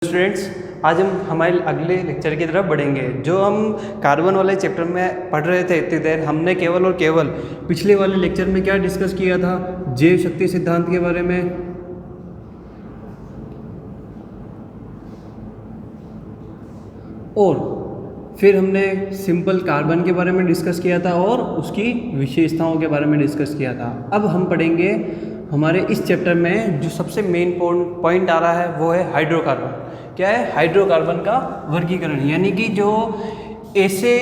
Students, आज हम हमारे अगले लेक्चर की तरफ बढ़ेंगे। जो हम कार्बन वाले चैप्टर में पढ़ रहे थे इतनी देर, हमने केवल और केवल पिछले वाले लेक्चर में क्या डिस्कस किया था, जैव शक्ति सिद्धांत के बारे में, और फिर हमने सिंपल कार्बन के बारे में डिस्कस किया था और उसकी विशेषताओं के बारे में डिस्कस किया था। अब हम पढ़ेंगे हमारे इस चैप्टर में जो सबसे मेन पॉइंट आ रहा है वो है हाइड्रोकार्बन। क्या है? हाइड्रोकार्बन का वर्गीकरण, यानी कि जो ऐसे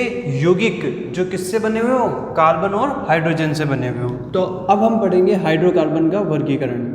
यौगिक जो किससे बने हुए हो, कार्बन और हाइड्रोजन से बने हुए हो। तो अब हम पढ़ेंगे हाइड्रोकार्बन का वर्गीकरण।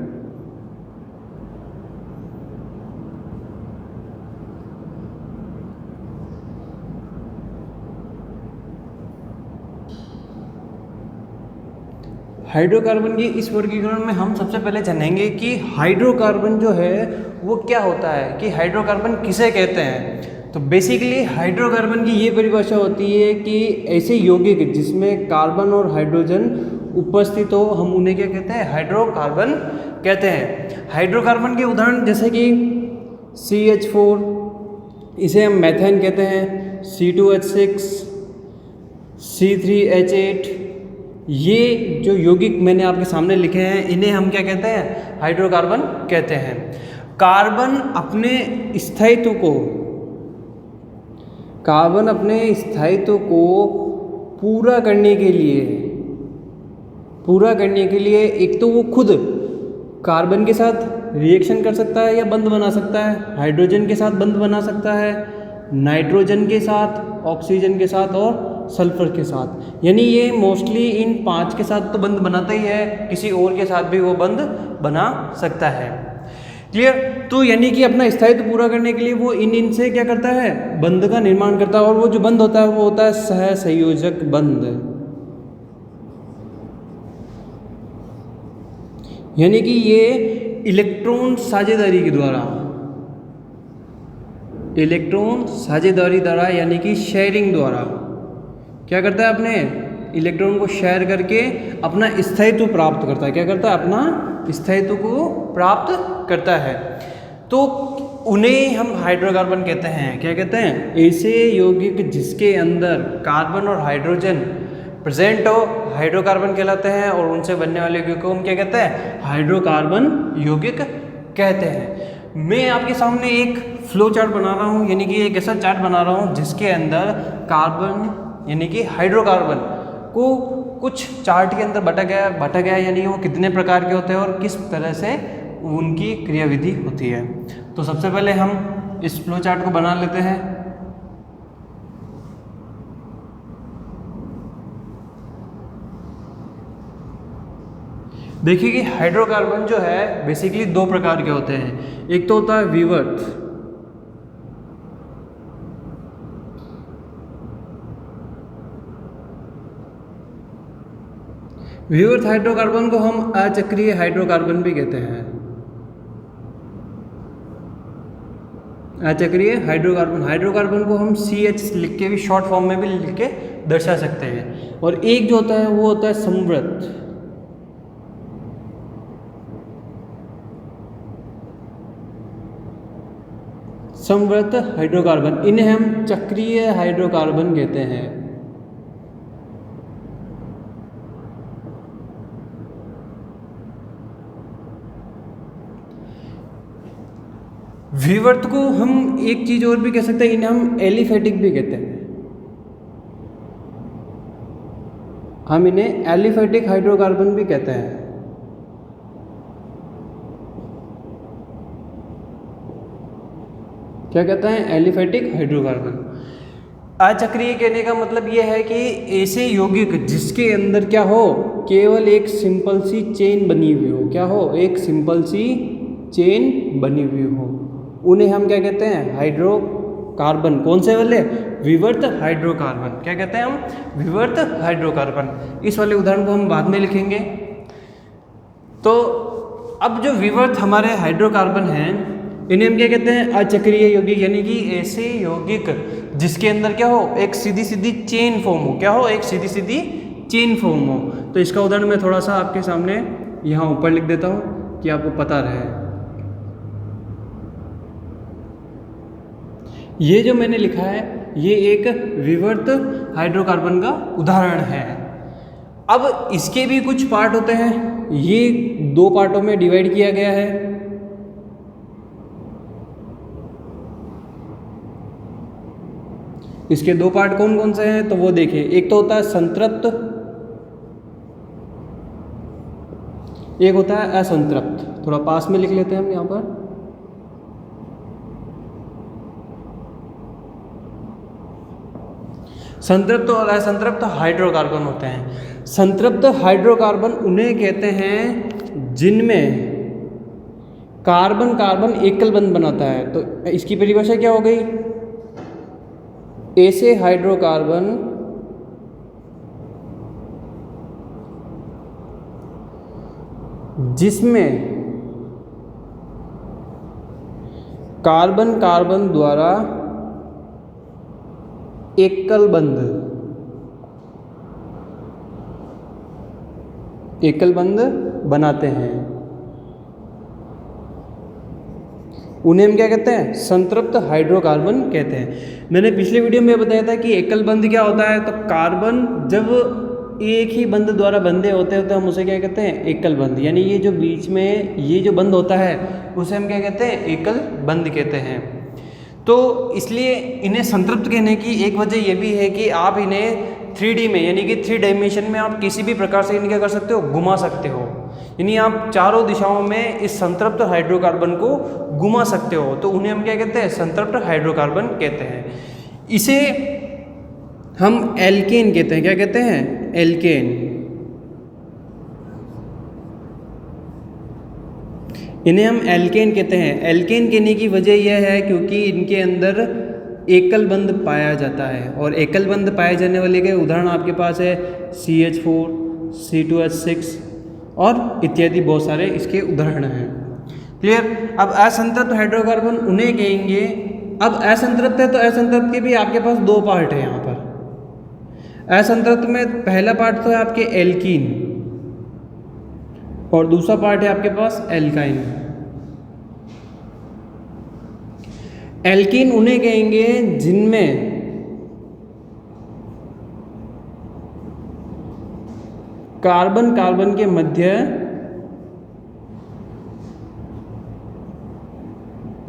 हाइड्रोकार्बन की इस वर्गीकरण में हम सबसे पहले जानेंगे कि हाइड्रोकार्बन जो है वो क्या होता है, कि हाइड्रोकार्बन किसे कहते हैं। तो बेसिकली हाइड्रोकार्बन की ये परिभाषा होती है कि ऐसे यौगिक जिसमें कार्बन और हाइड्रोजन उपस्थित हो, हम उन्हें क्या कहते हैं? हाइड्रोकार्बन कहते हैं। हाइड्रोकार्बन के उदाहरण जैसे कि CH4, इसे हम मेथेन कहते हैं, C2H6, C3H8, ये जो यौगिक मैंने आपके सामने लिखे हैं इन्हें हम क्या कहते हैं? हाइड्रोकार्बन कहते हैं। कार्बन अपने स्थायित्व को पूरा करने के लिए एक तो वो खुद कार्बन के साथ रिएक्शन कर सकता है या बंध बना सकता है, हाइड्रोजन के साथ बंध बना सकता है, नाइट्रोजन के साथ, ऑक्सीजन के साथ और सल्फर के साथ। यानी ये मोस्टली इन 5 के साथ तो बंध बनाता ही है, किसी और के साथ भी वो बंध बना सकता है। क्लियर? तो यानी कि अपना स्थायित्व पूरा करने के लिए वो इनसे क्या करता है? बंध का निर्माण करता है। और वो जो बंध होता है वो होता है सहसंयोजक बंध, यानी कि ये इलेक्ट्रॉन साझेदारी द्वारा यानी कि शेयरिंग द्वारा क्या करता है? अपने इलेक्ट्रॉन को शेयर करके अपना स्थायित्व प्राप्त करता है। क्या करता है? अपना स्थायित्व को प्राप्त करता है। तो उन्हें हम हाइड्रोकार्बन कहते हैं। क्या कहते हैं? ऐसे यौगिक जिसके अंदर कार्बन और हाइड्रोजन प्रेजेंट हो, हाइड्रोकार्बन कहलाते हैं। और उनसे बनने वाले यौगिक को हम क्या कहते हैं? हाइड्रोकार्बन यौगिक कहते हैं। मैं आपके सामने एक फ्लो चार्ट बना रहा हूँ, यानी कि एक ऐसा चार्ट बना रहा हूँ जिसके अंदर कार्बन यानी कि हाइड्रोकार्बन को कुछ चार्ट के अंदर बांटा गया, यानी कि वो कितने प्रकार के होते हैं और किस तरह से उनकी क्रियाविधि होती है। तो सबसे पहले हम इस फ्लो चार्ट को बना लेते हैं। देखिए कि हाइड्रोकार्बन जो है बेसिकली 2 प्रकार के होते हैं। एक तो होता है विवर्त, विवर्त हाइड्रोकार्बन को हम अचक्रीय हाइड्रोकार्बन भी कहते हैं। अचक्रीय हाइड्रोकार्बन को हम CH लिख के भी, शॉर्ट फॉर्म में भी लिख के दर्शा सकते हैं। और एक जो होता है वो होता है समवर्त हाइड्रोकार्बन, इन्हें हम चक्रीय हाइड्रोकार्बन कहते हैं। विवर्त को हम एक चीज और भी कह सकते हैं, इन्हें हम एलिफेटिक भी कहते हैं। हम इन्हें एलिफेटिक हाइड्रोकार्बन भी कहते हैं। क्या कहते हैं? Aliphatic hydrocarbon. अचक्रीय कहने का मतलब यह है कि ऐसे यौगिक जिसके अंदर क्या हो, केवल एक सिंपल सी चेन बनी हुई हो। क्या हो? एक सिंपल सी चेन बनी हुई हो, उन्हें हम क्या कहते हैं? हाइड्रोकार्बन। कौन से वाले? विवर्त हाइड्रोकार्बन। क्या कहते हैं हम? विवर्त हाइड्रोकार्बन। इस वाले उदाहरण को हम बाद में लिखेंगे। तो अब जो विवर्त हमारे हाइड्रोकार्बन हैं इन्हें हम क्या कहते हैं? अचक्रीय यौगिक, यानी कि ऐसे यौगिक जिसके अंदर क्या हो? एक सीधी सीधी चेन फॉर्म हो। क्या हो? एक सीधी सीधी चेन फॉर्म हो। तो इसका उदाहरण मैं थोड़ा सा आपके सामने यहाँ ऊपर लिख देता हूँ कि आपको पता रहे। ये जो मैंने लिखा है ये एक विवर्त हाइड्रोकार्बन का उदाहरण है। अब इसके भी कुछ पार्ट होते हैं, ये 2 पार्टों में डिवाइड किया गया है। इसके 2 पार्ट कौन कौन से हैं तो वो देखिए, एक तो होता है संतृप्त, एक होता है असंतृप्त। थोड़ा पास में लिख लेते हैं हम यहाँ पर। संतृप्त और असंतृप्त हाइड्रोकार्बन होते हैं। संतृप्त हाइड्रोकार्बन उन्हें कहते हैं जिनमें कार्बन कार्बन एकल बंध बनाता है। तो इसकी परिभाषा क्या हो गई? ऐसे हाइड्रोकार्बन जिसमें कार्बन कार्बन द्वारा एकल बंध बनाते हैं, उन्हें हम क्या कहते हैं? संतृप्त हाइड्रोकार्बन कहते हैं। मैंने पिछले वीडियो में बताया था कि एकल बंध क्या होता है। तो कार्बन जब एक ही बंध द्वारा बंधे होते हैं तो हम उसे क्या कहते हैं? एकल बंध। यानी ये जो बीच में ये जो बंध होता है उसे हम क्या कहते हैं? एकल बंध कहते हैं। तो इसलिए इन्हें संतृप्त कहने की एक वजह यह भी है कि आप इन्हें 3D में यानी कि 3 डायमेंशन में आप किसी भी प्रकार से इन्हें क्या कर सकते हो? घुमा सकते हो। यानी आप चारों दिशाओं में इस संतृप्त हाइड्रोकार्बन को घुमा सकते हो, तो उन्हें हम क्या कहते हैं? संतृप्त हाइड्रोकार्बन कहते हैं। इसे हम एल्केन कहते हैं। क्या कहते हैं? एल्केन। इन्हें हम एल्केन कहते हैं। एल्केन कहने की वजह यह है क्योंकि इनके अंदर एकल बंध पाया जाता है, और एकल बंध पाए जाने वाले के उदाहरण आपके पास है CH4, C2H6 और इत्यादि बहुत सारे इसके उदाहरण हैं। क्लियर? अब असंतृप्त हाइड्रोकार्बन उन्हें कहेंगे। अब असंतृप्त है तो असंतृप्त के भी आपके पास 2 पार्ट है यहाँ पर। असंतृप्त में पहला पार्ट तो है आपके एल्कीन और दूसरा पार्ट है आपके पास एल्काइन। एल्कीन उन्हें कहेंगे जिनमें कार्बन कार्बन के मध्य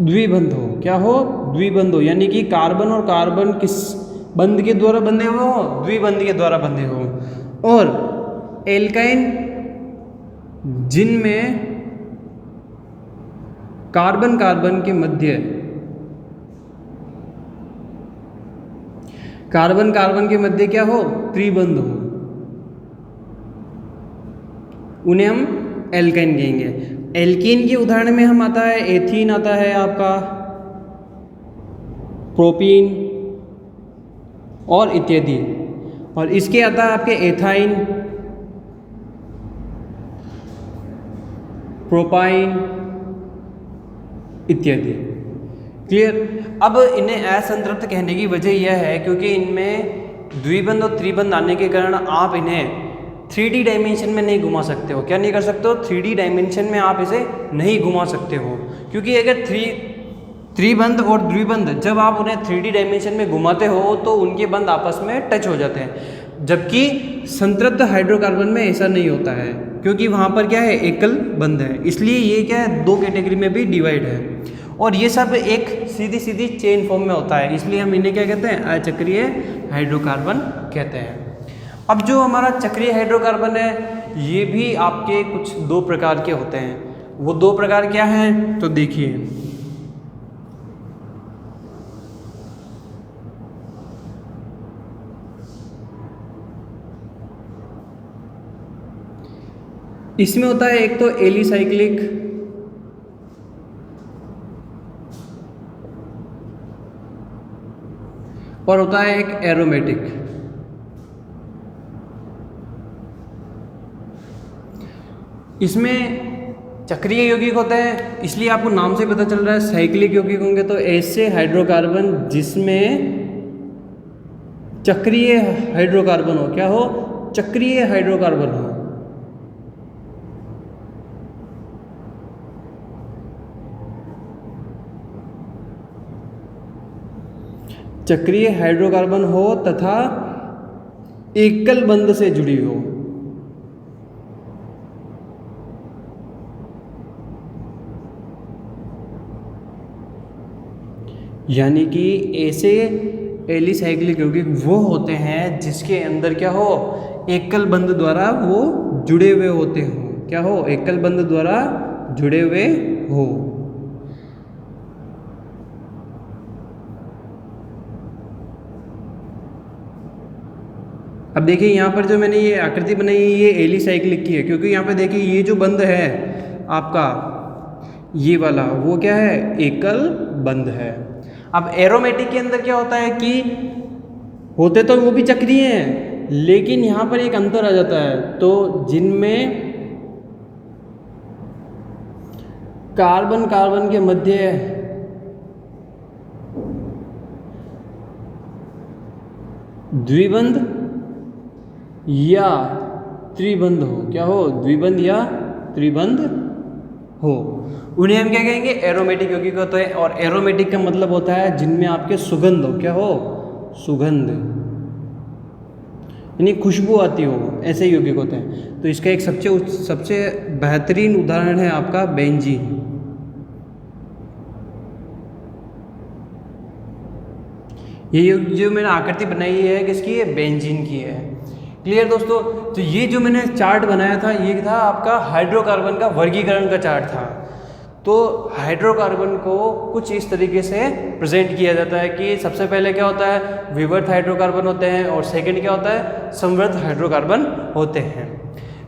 द्विबंध हो। क्या हो? द्विबंध हो। यानी कि कार्बन और कार्बन किस बंध के द्वारा बंधे हुए हो? द्विबंध के द्वारा बंधे हो। और एल्काइन जिनमें कार्बन कार्बन के मध्य क्या हो? त्रिबंध हो, उन्हें हम एल्काइन कहेंगे। एल्कीन के उदाहरण में हम आता है एथीन, आता है आपका प्रोपीन और इत्यादि, और इसके आता है आपके एथाइन, प्रोपाइन इत्यादि। क्लियर? अब इन्हें असंतृप्त कहने की वजह यह है क्योंकि इनमें द्विबंध और त्रिबंध आने के कारण आप इन्हें 3D डायमेंशन में नहीं घुमा सकते हो। क्या नहीं कर सकते हो? 3D डायमेंशन में आप इसे नहीं घुमा सकते हो, क्योंकि अगर त्रिबंध और द्विबंध जब आप उन्हें 3D डायमेंशन में घुमाते हो तो उनके बंध आपस में टच हो जाते हैं, जबकि संतृप्त हाइड्रोकार्बन में ऐसा नहीं होता है क्योंकि वहाँ पर क्या है? एकल बंध है। इसलिए ये क्या है? 2 कैटेगरी में भी डिवाइड है, और ये सब एक सीधी सीधी चेन फॉर्म में होता है। इसलिए हम इन्हें क्या कहते हैं? अचक्रीय हाइड्रोकार्बन कहते हैं। अब जो हमारा चक्रीय हाइड्रोकार्बन है ये भी आपके कुछ 2 प्रकार के होते हैं। वो 2 प्रकार क्या हैं? तो देखिए, इसमें होता है एक तो एलिसाइक्लिक, और होता है एक एरोमेटिक। इसमें चक्रीय यौगिक होते हैं, इसलिए आपको नाम से पता चल रहा है साइक्लिक यौगिक होंगे। तो ऐसे हाइड्रोकार्बन जिसमें चक्रीय हाइड्रोकार्बन हो। क्या हो? चक्रीय हाइड्रोकार्बन हो। चक्रीय हाइड्रोकार्बन हो तथा एकल बंध से जुड़ी हो। यानी कि ऐसे एलिसाइक्लिक यौगिक वो होते हैं जिसके अंदर क्या हो, एकल बंध द्वारा वो जुड़े हुए होते हो। क्या हो, एकल बंध द्वारा जुड़े हुए हो। अब देखिए यहाँ पर जो मैंने ये आकृति बनाई है ये एलिसाइक्लिक की है, क्योंकि यहाँ पे देखिए ये जो बंध है आपका ये वाला वो क्या है, एकल बंध है। अब एरोमेटिक के अंदर क्या होता है कि होते तो वो भी चक्रीय हैं, लेकिन यहाँ पर एक अंतर आ जाता है। तो जिनमें कार्बन कार्बन के मध्य द्विबंध या त्रिबंध हो, क्या हो, द्विबंध या त्रिबंध हो, उन्हें हम क्या कहेंगे, एरोमेटिक यौगिक होते हैं। और एरोमेटिक का मतलब होता है जिनमें आपके सुगंध हो, क्या हो, सुगंध, यानी खुशबू आती हो, ऐसे यौगिक होते हैं। तो इसका एक सबसे बेहतरीन उदाहरण है आपका बेंजीन। ये जो मैंने आकृति बनाई है किसकी है, बेंजीन की है। क्लियर दोस्तों। तो ये जो मैंने चार्ट बनाया था ये था आपका हाइड्रोकार्बन का वर्गीकरण का चार्ट था। तो हाइड्रोकार्बन को कुछ इस तरीके से प्रेजेंट किया जाता है कि सबसे पहले क्या होता है, विवर्त हाइड्रोकार्बन होते हैं, और सेकंड क्या होता है, समवर्त हाइड्रोकार्बन होते हैं।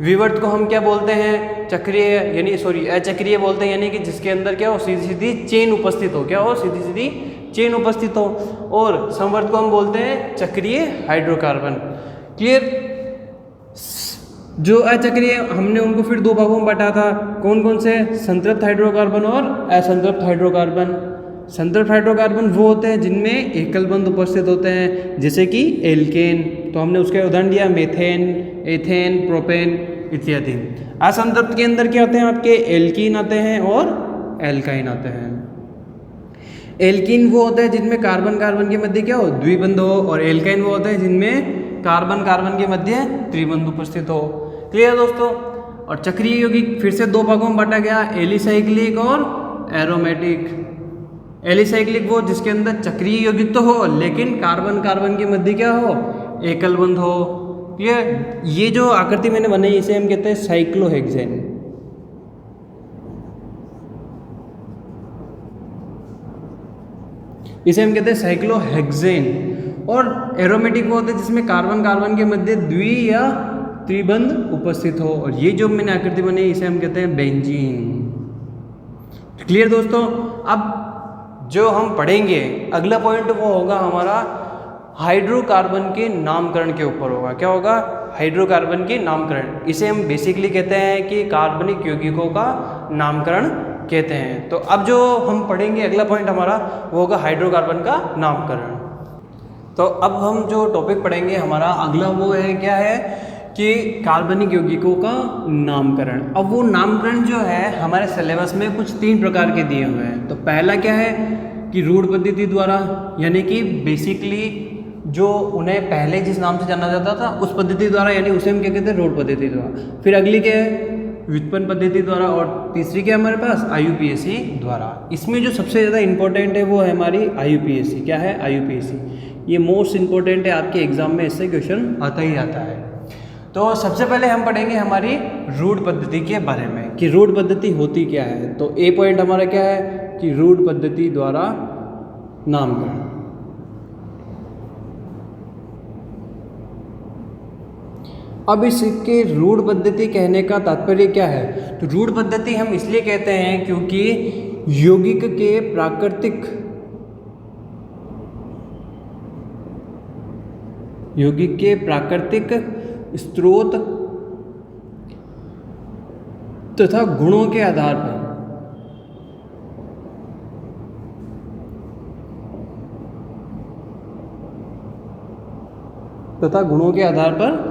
विवर्त को हम क्या बोलते हैं, चक्रीय यानी अचक्रीय बोलते हैं, यानी कि जिसके अंदर क्या हो, सीधी सीधी चेन उपस्थित हो, क्या हो, सीधी सीधी चेन उपस्थित हो। और समवर्त को हम बोलते हैं चक्रीय हाइड्रोकार्बन। क्लियर। जो अचक्रीय हमने उनको फिर दो भागों में बांटा था, कौन कौन से, संतृप्त हाइड्रोकार्बन और असंतृप्त हाइड्रोकार्बन। संतृप्त हाइड्रोकार्बन वो होते हैं जिनमें एकल बंध उपस्थित होते हैं, जैसे कि एल्केन, तो हमने उसका उदाहरण दिया मेथेन, एथेन, प्रोपेन इत्यादि। असंतृप्त के अंदर क्या आते हैं आपके, एल्कीन आते हैं और एल्काइन आते हैं। एल्कीन वो होता है जिनमें कार्बन कार्बन के मध्य क्या हो, द्विबंध हो, और एल्काइन वो होता है जिनमें कार्बन कार्बन के मध्य त्रिबंध उपस्थित हो। क्लियर दोस्तों। और चक्रीय यौगिक फिर से दो भागों में बांटा गया, एलिसाइक्लिक और एरोमेटिक। एलिसाइक्लिक वो जिसके अंदर चक्रीय यौगिक तो हो लेकिन कार्बन कार्बन के मध्य क्या हो, एकल बंध हो। क्लियर। ये जो आकृति मैंने बनाई इसे हम कहते हैं साइक्लोहेक्सेन। इसे हम कहते हैं साइक्लोहेक्सेन। और एरोमेटिक वो होते हैं जिसमें कार्बन कार्बन के मध्य द्वि या त्रिबंध उपस्थित हो। और ये जो मैंने आकृति बनाई इसे हम कहते हैं बेंजीन। क्लियर दोस्तों। अब जो हम पढ़ेंगे अगला पॉइंट वो होगा हमारा हाइड्रोकार्बन के नामकरण के ऊपर होगा। क्या होगा, हाइड्रोकार्बन के नामकरण। इसे हम बेसिकली कहते हैं कि कार्बनिक यौगिकों का नामकरण कहते हैं। तो अब जो हम पढ़ेंगे अगला पॉइंट हमारा वो होगा हाइड्रोकार्बन का नामकरण। तो अब हम जो टॉपिक पढ़ेंगे हमारा अगला वो है, क्या है कि कार्बनिक यौगिकों का नामकरण। अब वो नामकरण जो है हमारे सिलेबस में कुछ 3 प्रकार के दिए हुए हैं। तो पहला क्या है कि रूढ़ पद्धति द्वारा, यानी कि बेसिकली जो उन्हें पहले जिस नाम से जाना जाता था उस पद्धति द्वारा, यानी उसे हम क्या कहते हैं, रूढ़ पद्धति द्वारा। फिर अगली क्या है, व्युत्पन्न पद्धति द्वारा। और तीसरी क्या है हमारे पास, IUPAC द्वारा। इसमें जो सबसे ज़्यादा इंपॉर्टेंट है वो है हमारी IUPAC। क्या है, IUPAC। ये मोस्ट इंपॉर्टेंट है, आपके एग्जाम में इससे क्वेश्चन आता ही आता है। तो सबसे पहले हम पढ़ेंगे हमारी रूढ़ पद्धति के बारे में कि रूढ़ पद्धति होती क्या है। तो ए पॉइंट हमारा क्या है कि रूढ़ पद्धति द्वारा नामकरण। अब इसके रूढ़ पद्धति कहने का तात्पर्य क्या है, तो रूढ़ पद्धति हम इसलिए कहते हैं क्योंकि यौगिक के प्राकृतिक स्रोत तथा गुणों के आधार पर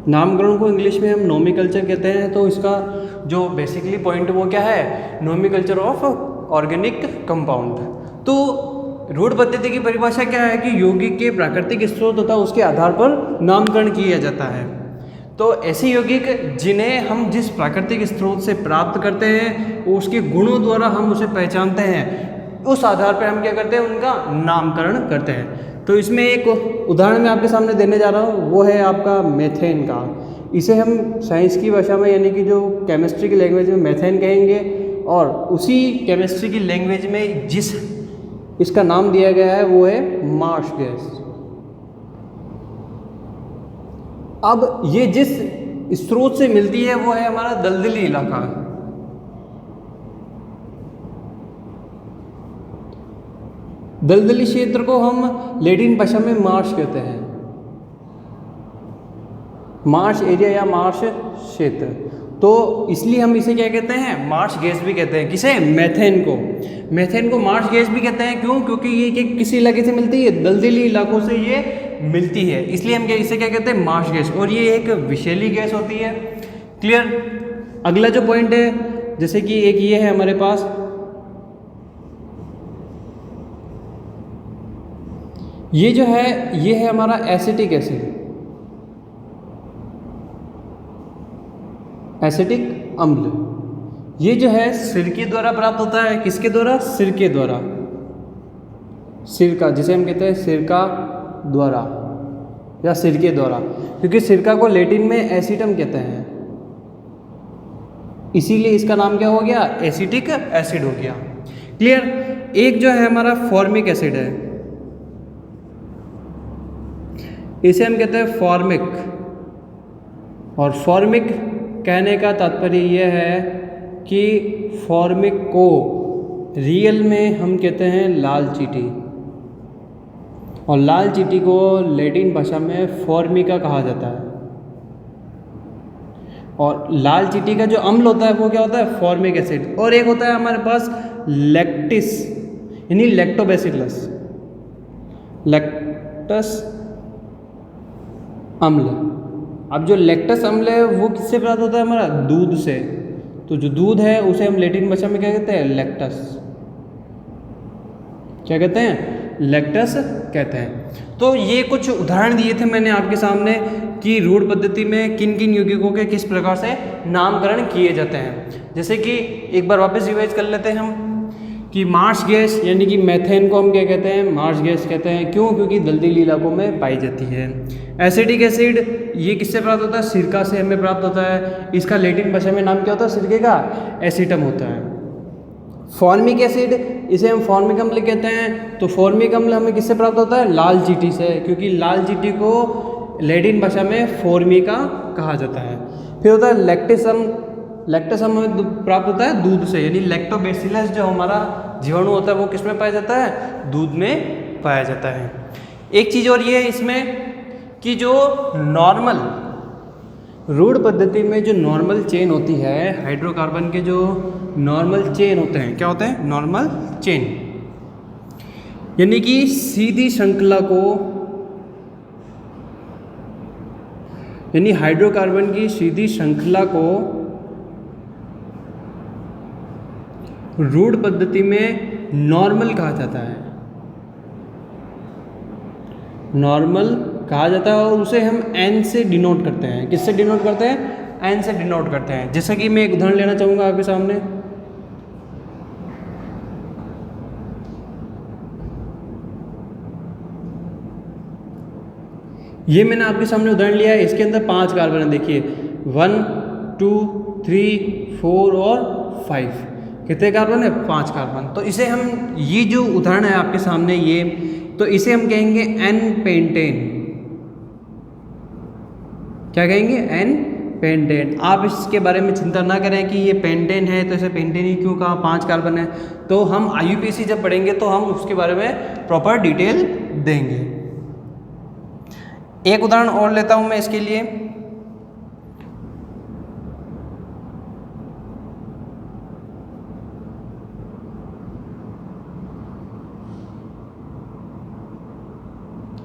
नामकरण को इंग्लिश में हम नोमेनक्लेचर कहते हैं। तो इसका जो बेसिकली पॉइंट वो क्या है, नोमेनक्लेचर ऑफ ऑर्गेनिक कंपाउंड। तो रूढ़ पद्धति की परिभाषा क्या है कि यौगिक के प्राकृतिक स्रोत तथा उसके आधार पर नामकरण किया जाता है। तो ऐसे यौगिक जिन्हें हम जिस प्राकृतिक स्रोत से प्राप्त करते हैं उसके गुणों द्वारा हम उसे पहचानते हैं, उस आधार पर हम क्या करते हैं, उनका नामकरण करते हैं। तो इसमें एक उदाहरण मैं आपके सामने देने जा रहा हूँ, वो है आपका मेथेन का। इसे हम साइंस की भाषा में यानी कि जो केमिस्ट्री की लैंग्वेज में मेथेन कहेंगे, और उसी केमिस्ट्री की लैंग्वेज में जिस इसका नाम दिया गया है वो है मार्श गैस। अब ये जिस स्रोत से मिलती है वो है हमारा दलदली इलाका। दलदली क्षेत्र को हम लैटिन भाषा में मार्श कहते हैं, मार्श एरिया या मार्श क्षेत्र। तो इसलिए हम इसे क्या कहते हैं, मार्श गैस भी कहते हैं। किसे, मेथेन को। मेथेन को मार्श गैस भी कहते हैं, क्यों, क्योंकि ये किसी इलाके से मिलती है, दलदली इलाकों से ये मिलती है, इसलिए हम इसे क्या कहते हैं, मार्श गैस। और ये एक विषैली गैस होती है। क्लियर। अगला जो पॉइंट है, जैसे कि एक ये है हमारे पास, ये जो है ये है हमारा एसिटिक एसिड, एसिटिक अम्ल। ये जो है सिरके द्वारा प्राप्त होता है। किसके द्वारा, सिरके द्वारा, सिरका जिसे हम कहते हैं सिरका द्वारा या सिरके द्वारा, क्योंकि सिरका को लैटिन में एसिटम कहते हैं, इसीलिए इसका नाम क्या हो गया, एसिटिक एसिड हो गया। क्लियर। एक जो है हमारा फॉर्मिक एसिड है, इसे हम कहते हैं फॉर्मिक, और फॉर्मिक कहने का तात्पर्य यह है कि फॉर्मिक को रियल में हम कहते हैं लाल चींटी, और लाल चींटी को लैटिन भाषा में फॉर्मिका कहा जाता है। और लाल चींटी का जो अम्ल होता है वो क्या होता है, फॉर्मिक एसिड। और एक होता है हमारे पास लैक्टिस यानी लैक्टोबैसिलस, लैक्टस अम्ल। अब जो लैक्टस अम्ल है वो किससे प्राप्त होता है, हमारा दूध से। तो जो दूध है उसे हम लैटिन भाषा में क्या कहते हैं, लैक्टस। क्या कहते हैं, लैक्टस कहते हैं। तो ये कुछ उदाहरण दिए थे मैंने आपके सामने कि रूढ़ पद्धति में किन किन यौगिकों के किस प्रकार से नामकरण किए जाते हैं। जैसे कि एक बार वापस रिवाइज कर लेते हैं हम कि मार्श गैस यानी कि मेथेन को हम क्या कहते हैं, मार्श गैस कहते हैं। क्यों, क्योंकि दलदली इलाकों में पाई जाती है। एसिटिक एसिड ये किससे प्राप्त होता है, सिरका से हमें प्राप्त होता है। इसका लैटिन भाषा में नाम क्या होता है, सिरके का एसिटम होता है। फॉर्मिक एसिड इसे हम फॉर्मिक अम्ल कहते हैं। तो फॉर्मिक अम्ल हमें किससे प्राप्त होता है, लाल चींटी से, क्योंकि लाल चींटी को लैटिन भाषा में फॉर्मिका कहा जाता है। फिर होता है लैक्टिस अम्ल, लैक्टस हमें प्राप्त होता है दूध से, यानी लैक्टोबैसिलस जो हमारा जीवाणु होता है वो किस में पाया जाता है, दूध में पाया जाता है। एक चीज़ और ये है इसमें कि जो नॉर्मल रूढ़ पद्धति में जो नॉर्मल चेन होती है, हाइड्रोकार्बन के जो नॉर्मल चेन होते हैं, क्या होते हैं, नॉर्मल चेन, यानी कि सीधी श्रृंखला को, यानी हाइड्रोकार्बन की सीधी श्रृंखला को रूढ़ पद्धति में नॉर्मल कहा जाता है। नॉर्मल कहा जाता है और उसे हम एन से डिनोट करते हैं। किससे डिनोट करते हैं, एन से डिनोट करते हैं। जैसा कि मैं एक उदाहरण लेना चाहूँगा आपके सामने। ये मैंने आपके सामने उदाहरण लिया है, इसके अंदर 5 कार्बन है। देखिए 1 2 3 4 और 5, कितने कार्बन है, 5 कार्बन। तो इसे हम, ये जो उदाहरण है आपके सामने ये, तो इसे हम कहेंगे एन पेंटेन। क्या कहेंगे, एन पेंटेन। आप इसके बारे में चिंता ना करें कि ये पेंटेन है तो इसे पेंटेन ही क्यों कहा, 5 कार्बन है। तो हम IUPAC जब पढ़ेंगे तो हम उसके बारे में प्रॉपर डिटेल देंगे। एक उदाहरण और लेता हूं मैं इसके लिए।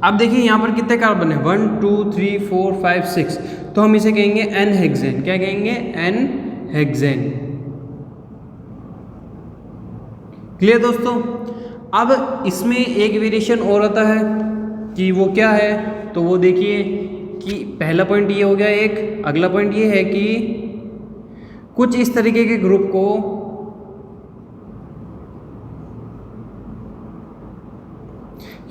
अब देखिए यहाँ पर कितने कार्बन है, 1 2 3 4 5 6। तो हम इसे कहेंगे एन हेक्सेन। क्या कहेंगे, एन हेक्सेन। क्लियर दोस्तों। अब इसमें एक वेरिएशन और आता है कि वो क्या है, तो वो देखिए कि पहला पॉइंट ये हो गया एक, अगला पॉइंट ये है कि कुछ इस तरीके के ग्रुप को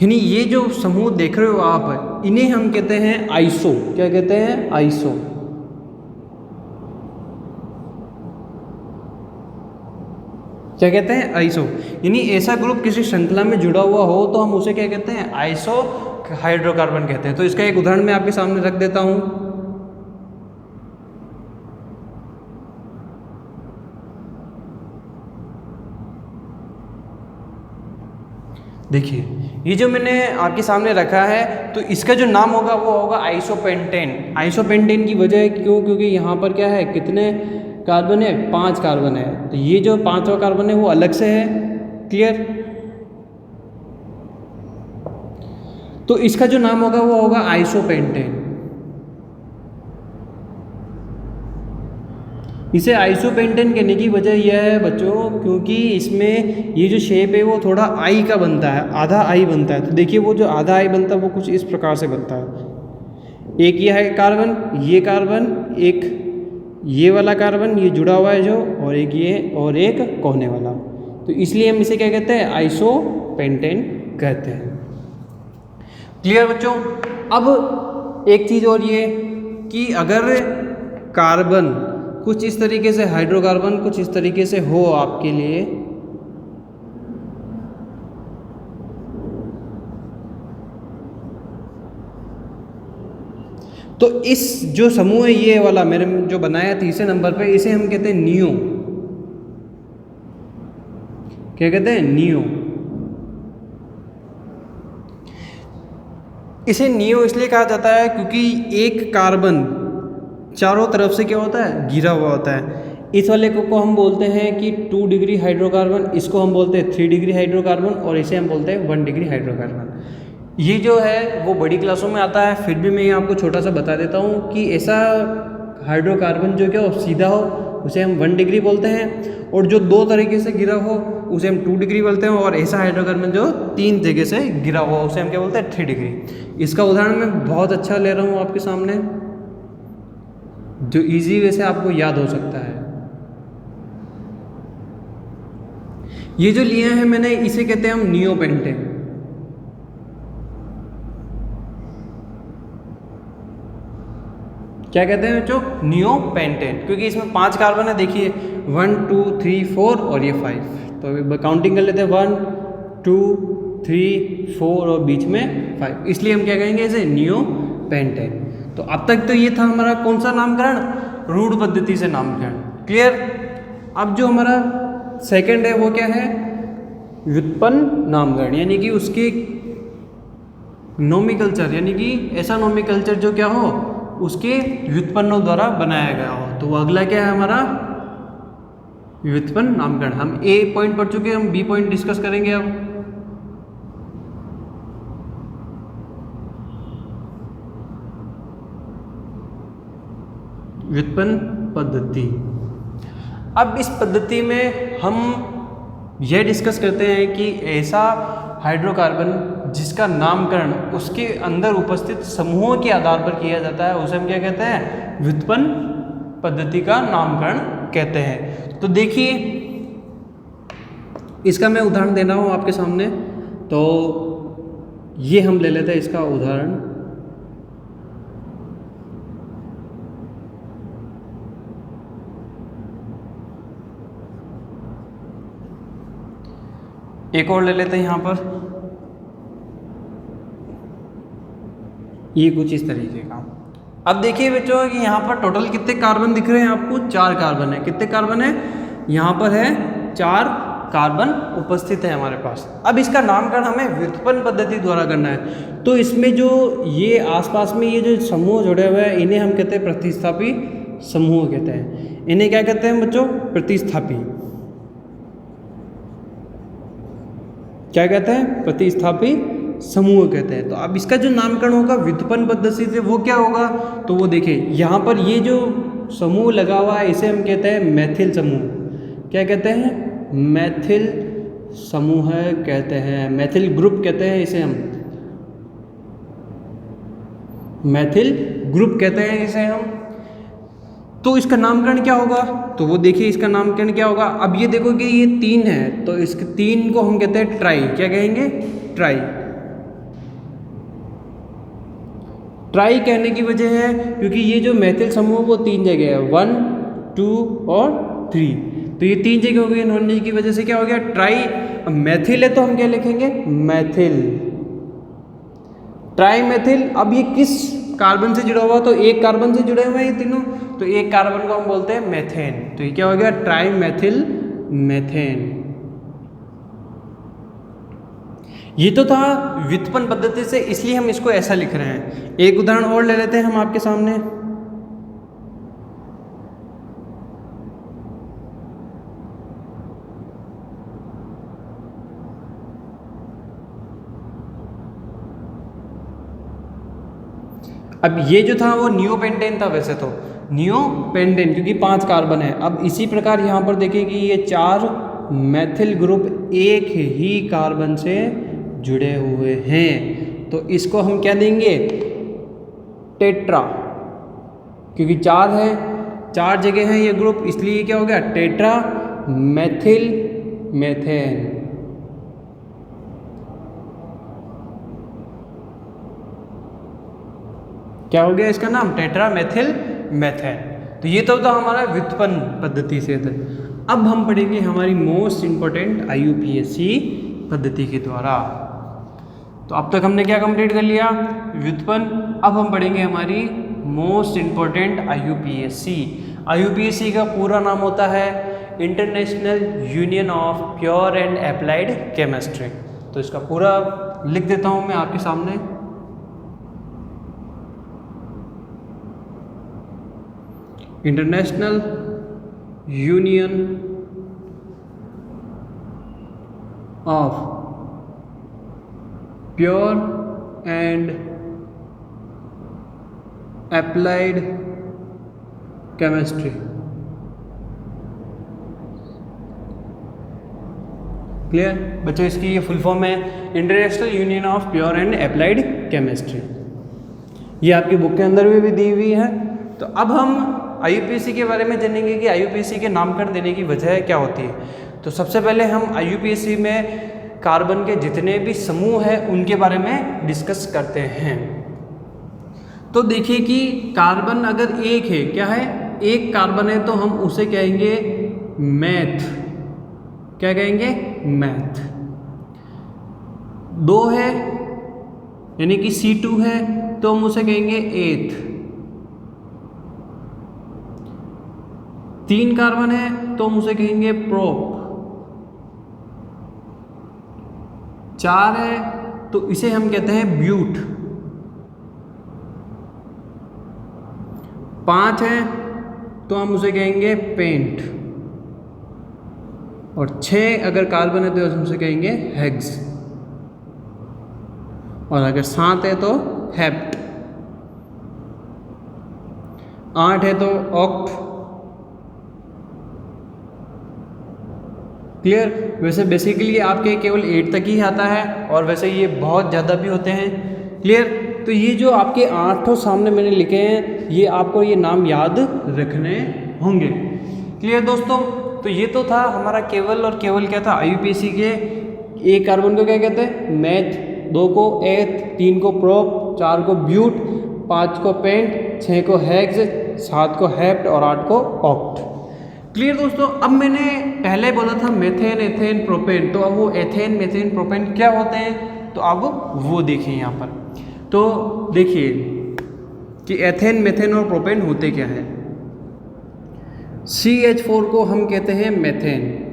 यानी ये जो समूह देख रहे हो आप, इन्हें हम कहते हैं आइसो। क्या कहते हैं? आइसो। क्या कहते हैं? आइसो। यानी ऐसा ग्रुप किसी श्रृंखला में जुड़ा हुआ हो तो हम उसे क्या कहते हैं? आइसो हाइड्रोकार्बन कहते हैं। तो इसका एक उदाहरण मैं आपके सामने रख देता हूं। देखिए ये जो मैंने आपके सामने रखा है, तो इसका जो नाम होगा वो होगा आइसोपेंटेन। आइसोपेंटेन की वजह क्यों? क्योंकि यहाँ पर क्या है, कितने कार्बन है? 5 कार्बन है। तो ये जो 5वां कार्बन है वो अलग से है। क्लियर? तो इसका जो नाम होगा वो होगा आइसोपेंटेन। इसे आइसोपेंटेन कहने की वजह यह है बच्चों, क्योंकि इसमें ये जो शेप है वो थोड़ा आई का बनता है, आधा आई बनता है। तो देखिए वो जो आधा आई बनता है वो कुछ इस प्रकार से बनता है। एक ये है कार्बन, ये कार्बन, एक ये वाला कार्बन ये जुड़ा हुआ है जो, और एक ये, और एक कोने वाला। तो इसलिए हम इसे क्या कहते हैं? आइसोपेंटेन कहते हैं। क्लियर बच्चों? अब एक चीज़ और ये कि अगर कार्बन कुछ इस तरीके से, हाइड्रोकार्बन कुछ इस तरीके से हो आपके लिए, तो इस जो समूह है ये वाला मैंने जो बनाया तीसरे नंबर पे, इसे हम कहते हैं नियो। क्या कहते हैं? नियो। इसे नियो इसलिए कहा जाता है क्योंकि एक कार्बन चारों तरफ से क्या होता है? घिरा हुआ होता है। इस वाले को हम बोलते हैं कि 2 डिग्री हाइड्रोकार्बन, इसको हम बोलते हैं 3 डिग्री हाइड्रोकार्बन, और इसे हम बोलते हैं 1 डिग्री हाइड्रोकार्बन। ये जो है वो बड़ी क्लासों में आता है, फिर भी मैं आपको छोटा सा बता देता हूँ कि ऐसा हाइड्रोकार्बन जो क्या हो, सीधा हो, उसे हम 1 डिग्री बोलते हैं, और जो 2 तरीके से गिरा हो उसे हम 2 डिग्री बोलते हैं, और ऐसा हाइड्रोकार्बन जो 3 जगह से गिरा हुआ उसे हम क्या बोलते हैं? 3 डिग्री। इसका उदाहरण मैं बहुत अच्छा ले रहा हूँ आपके सामने, जो इजी वे से आपको याद हो सकता है। ये जो लिया है मैंने, इसे कहते हैं हम नियोपेंटेन। क्या कहते हैं बच्चों? नियोपेंटेन, क्योंकि इसमें 5 कार्बन है। देखिए 1 2 3 4 और ये 5। तो काउंटिंग कर लेते हैं, 1 2 3 4 और बीच में 5, इसलिए हम क्या कहेंगे इसे? नियोपेंटेन। तो अब तक तो ये था हमारा कौन सा नामकरण? रूढ़ पद्धति से नामकरण। क्लियर? अब जो हमारा सेकंड है वो क्या है? व्युत्पन्न नामकरण, यानी कि उसके नोमेनक्लेचर, यानी कि ऐसा नोमेनक्लेचर जो क्या हो, उसके व्युत्पन्नों द्वारा बनाया गया हो। तो अगला क्या है हमारा? व्युत्पन्न नामकरण। हम ए पॉइंट पढ़ चुके हैं, हम बी पॉइंट डिस्कस करेंगे अब। व्युत्पन्न पद्धति। अब इस पद्धति में हम यह डिस्कस करते हैं कि ऐसा हाइड्रोकार्बन जिसका नामकरण उसके अंदर उपस्थित समूहों के आधार पर किया जाता है, उसे हम क्या कहते हैं? व्युत्पन्न पद्धति का नामकरण कहते हैं। तो देखिए इसका मैं उदाहरण दे रहा हूँ आपके सामने। तो ये हम ले लेते हैं इसका उदाहरण। एक और ले लेते हैं यहाँ पर, ये कुछ इस तरीके का। अब देखिए बच्चों कि यहाँ पर टोटल कितने कार्बन दिख रहे हैं आपको? 4 कार्बन है। कितने कार्बन है? यहाँ पर है 4 कार्बन उपस्थित है हमारे पास। अब इसका नामकरण हमें व्युत्पन्न पद्धति द्वारा करना है। तो इसमें जो ये आसपास में ये जो समूह जुड़े हुए हैं, इन्हें हम कहते हैं प्रतिस्थापी समूह कहते हैं। इन्हें क्या कहते हैं बच्चों? प्रतिस्थापी। क्या कहते हैं? प्रतिस्थापी समूह कहते हैं। तो अब इसका जो नामकरण होगा व्युत्पन्न पद्धति से, वो क्या होगा? तो वो देखिए यहाँ पर ये जो समूह लगा हुआ है इसे हम कहते हैं मैथिल समूह। क्या कहते हैं? मैथिल समूह कहते हैं, मैथिल ग्रुप कहते हैं इसे हम, मैथिल ग्रुप कहते हैं इसे हम। तो इसका नामकरण क्या होगा, तो वो देखिए इसका नामकरण क्या होगा। अब ये देखो कि ये 3 है, तो इसके 3 को हम कहते हैं ट्राई, क्या कहेंगे, ट्राई। ट्राई कहने की वजह है क्योंकि ये जो मैथिल समूह वो 3 जगह है, 1, 2 और 3, तो ये 3 जगह हो गई, होने की वजह से क्या हो गया, ट्राई। अब मैथिल है तो हम क्या लिखेंगे, मैथिल, ट्राई मैथिल। अब ये किस कार्बन से जुड़ा हुआ, तो एक कार्बन से जुड़े हुए हैं ये तीनों, तो एक कार्बन को हम बोलते हैं मेथेन, तो ये क्या हो गया, ट्राई मैथिल मेथेन। ये तो था व्युत्पन्न पद्धति से, इसलिए हम इसको ऐसा लिख रहे हैं। एक उदाहरण और ले लेते हैं हम आपके सामने। अब ये जो था वो नियोपेंटेन था, वैसे तो नियोपेंटेन क्योंकि 5 कार्बन है। अब इसी प्रकार यहाँ पर देखिए कि ये 4 मैथिल ग्रुप एक ही कार्बन से जुड़े हुए हैं, तो इसको हम क्या देंगे, टेट्रा, क्योंकि 4 है, 4 जगह है ये ग्रुप, इसलिए क्या हो गया, टेट्रा मैथिल मेथेन। क्या हो गया इसका नाम, टेट्रा मैथिल मेथेन। तो ये तो था हमारा व्युत्पन्न पद्धति से था। अब हम पढ़ेंगे हमारी मोस्ट इंपॉर्टेंट IUPAC पद्धति के द्वारा। तो अब तक हमने क्या कंप्लीट कर लिया, व्युत्पन्न। अब हम पढ़ेंगे हमारी मोस्ट इंपॉर्टेंट IUPAC। IUPAC का पूरा नाम होता है international union of pure and applied chemistry. तो इसका पूरा लिख देता हूँ मैं आपके सामने। International union of pure and applied chemistry. Clear बच्चों, इसकी ये फुल फॉर्म है international union of pure and applied chemistry. ये आपकी बुक के अंदर भी दी हुई है। तो अब हम IUPAC के बारे में जानेंगे कि IUPAC के नामकरण देने की वजह क्या होती है। तो सबसे पहले हम IUPAC में कार्बन के जितने भी समूह हैं उनके बारे में डिस्कस करते हैं। तो देखिए कि कार्बन अगर एक है, क्या है, एक कार्बन है, तो हम उसे कहेंगे मैथ, क्या कहेंगे, मैथ। 2 है यानी कि C2 है, तो हम उसे कहेंगे एथ। 3 कार्बन है तो हम उसे कहेंगे प्रोप। 4 है तो इसे हम कहते हैं ब्यूट। 5 है तो हम उसे कहेंगे पेंट। और 6 अगर कार्बन है तो हम उसे कहेंगे हेक्स। और अगर 7 है तो हेप्ट। 8 है तो ऑक्ट। क्लियर। वैसे बेसिकली आपके केवल 8 तक ही आता है और वैसे ये बहुत ज़्यादा भी होते हैं। क्लियर। तो ये जो आपके 8 सामने मैंने लिखे हैं, ये आपको ये नाम याद रखने होंगे। क्लियर दोस्तों। तो ये तो था हमारा केवल और केवल क्या था, IUPAC के। एक कार्बन को क्या कहते हैं, मैथ। 2 को एथ, 3 को प्रोप, 4 को ब्यूट, 5 को पेंट, 6 को हेक्स, 7 को हेप्ट और 8 को ऑक्ट। क्लियर दोस्तों। अब मैंने पहले बोला था मेथेन, एथेन, प्रोपेन, तो अब वो एथेन, मेथेन, प्रोपेन क्या होते हैं, तो अब वो देखिए यहाँ पर। तो देखिए कि एथेन, मेथेन और प्रोपेन होते क्या है। CH4 को हम कहते हैं मेथेन,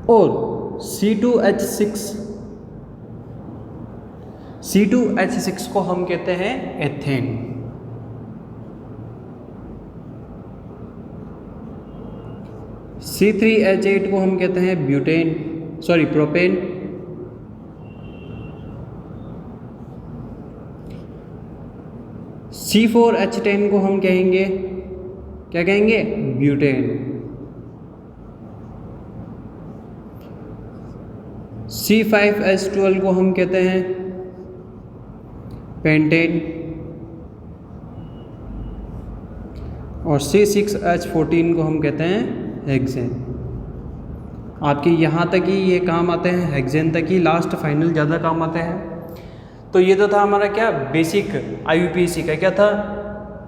और C2H6 को हम कहते हैं एथेन। C3H8 को हम कहते हैं प्रोपेन। C4H10 को हम कहेंगे क्या कहेंगे? ब्यूटेन। C5H12 को हम कहते हैं पेंटेन, और C6H14 को हम कहते हैं हेक्सेन। आपके यहाँ तक ही ये काम आते हैं, हेक्सेन तक ही लास्ट फाइनल ज़्यादा काम आते हैं। तो ये तो था हमारा क्या बेसिक IUPAC का, क्या था?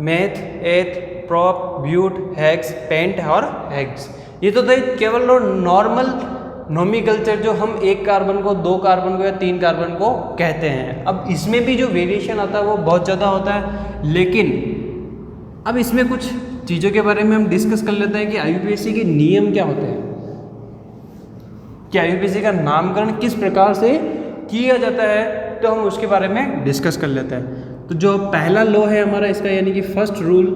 मैथ, एथ, प्रॉप, ब्यूट, हेक्स, पेंट और हेक्स। ये तो थे केवल नॉर्मल नोमेनक्लेचर जो हम एक कार्बन को, दो कार्बन को या तीन कार्बन को कहते हैं। अब इसमें भी जो वेरिएशन आता है वो बहुत ज़्यादा होता है, लेकिन अब इसमें कुछ चीज़ों के बारे में हम डिस्कस कर लेते हैं कि IUPAC के नियम क्या होते हैं, कि IUPAC का नामकरण किस प्रकार से किया जाता है, तो हम उसके बारे में डिस्कस कर लेते हैं। तो जो पहला लॉ है हमारा इसका, यानी कि फर्स्ट रूल,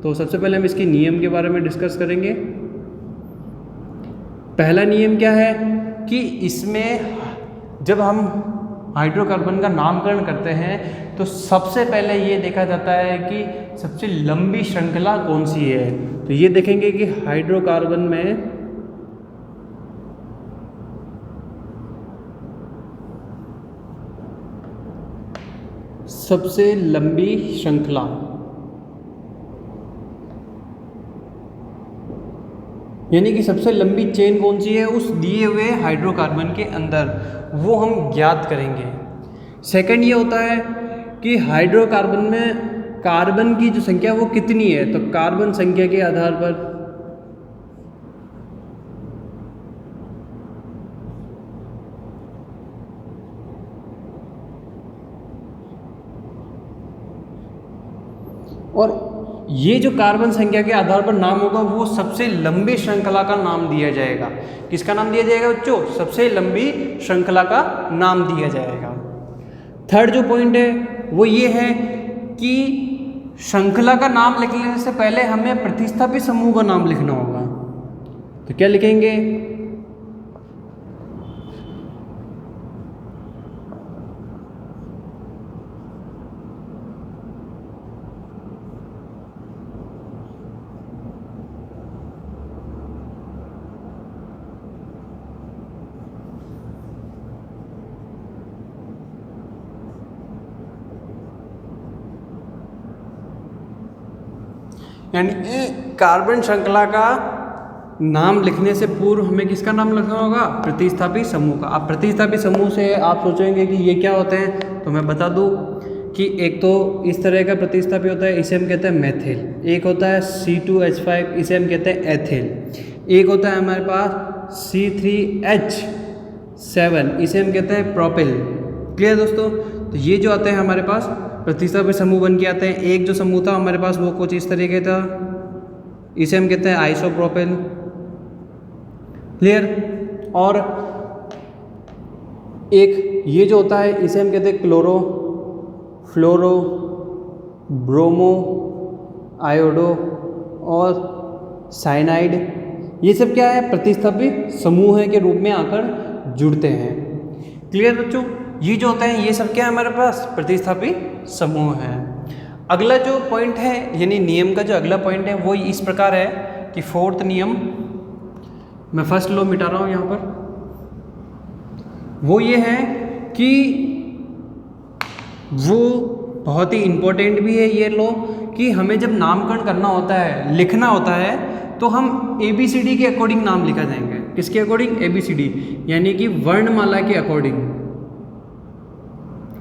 तो सबसे पहले हम इसके नियम के बारे में डिस्कस करेंगे। पहला नियम क्या है कि इसमें जब हम हाइड्रोकार्बन का नामकरण करते हैं तो सबसे पहले ये देखा जाता है कि सबसे लंबी श्रृंखला कौन सी है। तो ये देखेंगे कि हाइड्रोकार्बन में सबसे लंबी श्रृंखला, यानी कि सबसे लंबी चेन कौन सी है उस दिए हुए हाइड्रोकार्बन के अंदर, वो हम ज्ञात करेंगे। सेकंड ये होता है कि हाइड्रोकार्बन में कार्बन की जो संख्या वो कितनी है, तो कार्बन संख्या के आधार पर और ये जो कार्बन संख्या के आधार पर नाम होगा वो सबसे लंबी श्रृंखला का नाम दिया जाएगा। किसका नाम दिया जाएगा बच्चों? सबसे लंबी श्रृंखला का नाम दिया जाएगा। थर्ड जो पॉइंट है वो ये है कि श्रृंखला का नाम लिखने से पहले हमें प्रतिस्थापित समूह का नाम लिखना होगा। तो क्या लिखेंगे? यानी कि कार्बन श्रृंखला का नाम लिखने से पूर्व हमें किसका नाम लिखना होगा? प्रतिस्थापी समूह का। अब प्रतिस्थापी समूह से आप सोचेंगे कि ये क्या होते हैं, तो मैं बता दूं कि एक तो इस तरह का प्रतिस्थापी होता है, इसे हम कहते हैं मेथिल। एक होता है C2H5, इसे हम कहते हैं एथिल। एक होता है हमारे पास C3H7, इसे हम कहते हैं प्रोपिल। क्लियर दोस्तों? तो ये जो आते हैं हमारे पास प्रतिस्थापी समूह बन के आते हैं। एक जो समूह था हमारे पास वो कुछ इस तरीके था, इसे हम कहते हैं आइसोप्रोपिल। क्लियर? और एक ये जो होता है इसे हम कहते हैं क्लोरो, फ्लोरो, ब्रोमो, आयोडो और साइनाइड। ये सब क्या है? प्रतिस्थापी समूह के रूप में आकर जुड़ते हैं। क्लियर बच्चों? ये जो होते हैं ये सब क्या है हमारे पास? प्रतिस्थापी समूह है। अगला जो पॉइंट है यानी नियम का जो अगला पॉइंट है वो इस प्रकार है कि फोर्थ नियम, मैं फर्स्ट लॉ मिटा रहा हूँ यहाँ पर, वो ये है कि वो बहुत ही इम्पोर्टेंट भी है ये लॉ कि हमें जब नामकरण करना होता है, लिखना होता है, तो हम ABCD के अकॉर्डिंग नाम लिखा जाएंगे। किसके अकॉर्डिंग? ABCD, यानी कि वर्णमाला के अकॉर्डिंग।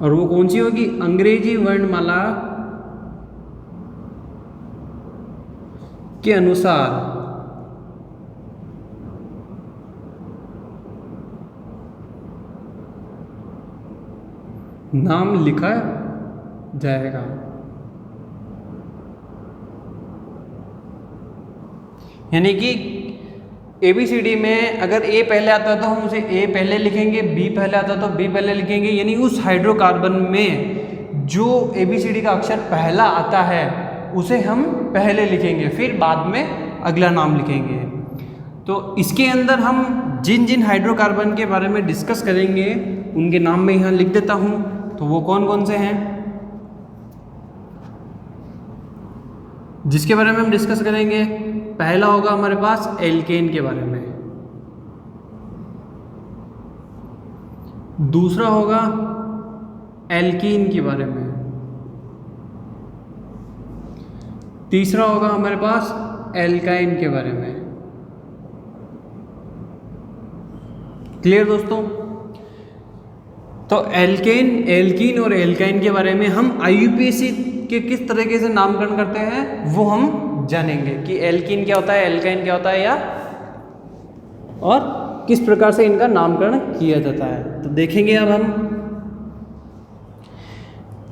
और वो कौन सी होगी? अंग्रेजी वर्णमाला के अनुसार नाम लिखा जाएगा। यानी कि ABCD में अगर A पहले आता है तो हम उसे A पहले लिखेंगे, B पहले आता है तो B पहले लिखेंगे। यानी उस हाइड्रोकार्बन में जो ABCD का अक्षर पहला आता है उसे हम पहले लिखेंगे, फिर बाद में अगला नाम लिखेंगे। तो इसके अंदर हम जिन जिन हाइड्रोकार्बन के बारे में डिस्कस करेंगे उनके नाम मैं यहाँ लिख देता हूँ। तो वो कौन कौन से हैं? जिसके बारे में हम डिस्कस करेंगे, पहला होगा हमारे पास एल्केन के बारे में, दूसरा होगा एल्कीन के बारे में, तीसरा होगा हमारे पास एल्काइन के बारे में। क्लियर दोस्तों? तो एल्कीन और एल्काइन के बारे में हम IUPAC के किस तरीके से नामकरण करते हैं वो हम जानेंगे कि एल्कीन क्या होता है, एल्काइन क्या होता है, या और किस प्रकार से इनका नामकरण किया जाता है, तो देखेंगे अब हम।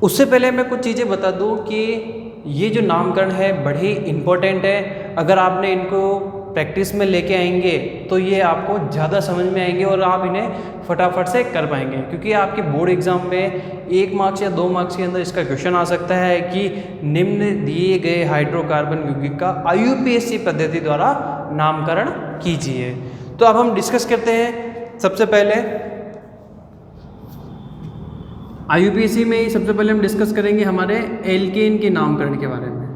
उससे पहले मैं कुछ चीज़ें बता दूं कि ये जो नामकरण है बड़े इम्पोर्टेंट है। अगर आपने इनको प्रैक्टिस में लेके आएंगे तो ये आपको ज़्यादा समझ में आएंगे और आप इन्हें फटाफट से कर पाएंगे, क्योंकि आपके बोर्ड एग्जाम में 1 मार्क्स या 2 मार्क्स के अंदर इसका क्वेश्चन आ सकता है कि निम्न दिए गए हाइड्रोकार्बन यौगिक का IUPAC पद्धति द्वारा नामकरण कीजिए। तो अब हम डिस्कस करते हैं। सबसे पहले IUPAC में ही सबसे पहले हम डिस्कस करेंगे हमारे एल्केन के नामकरण के बारे में।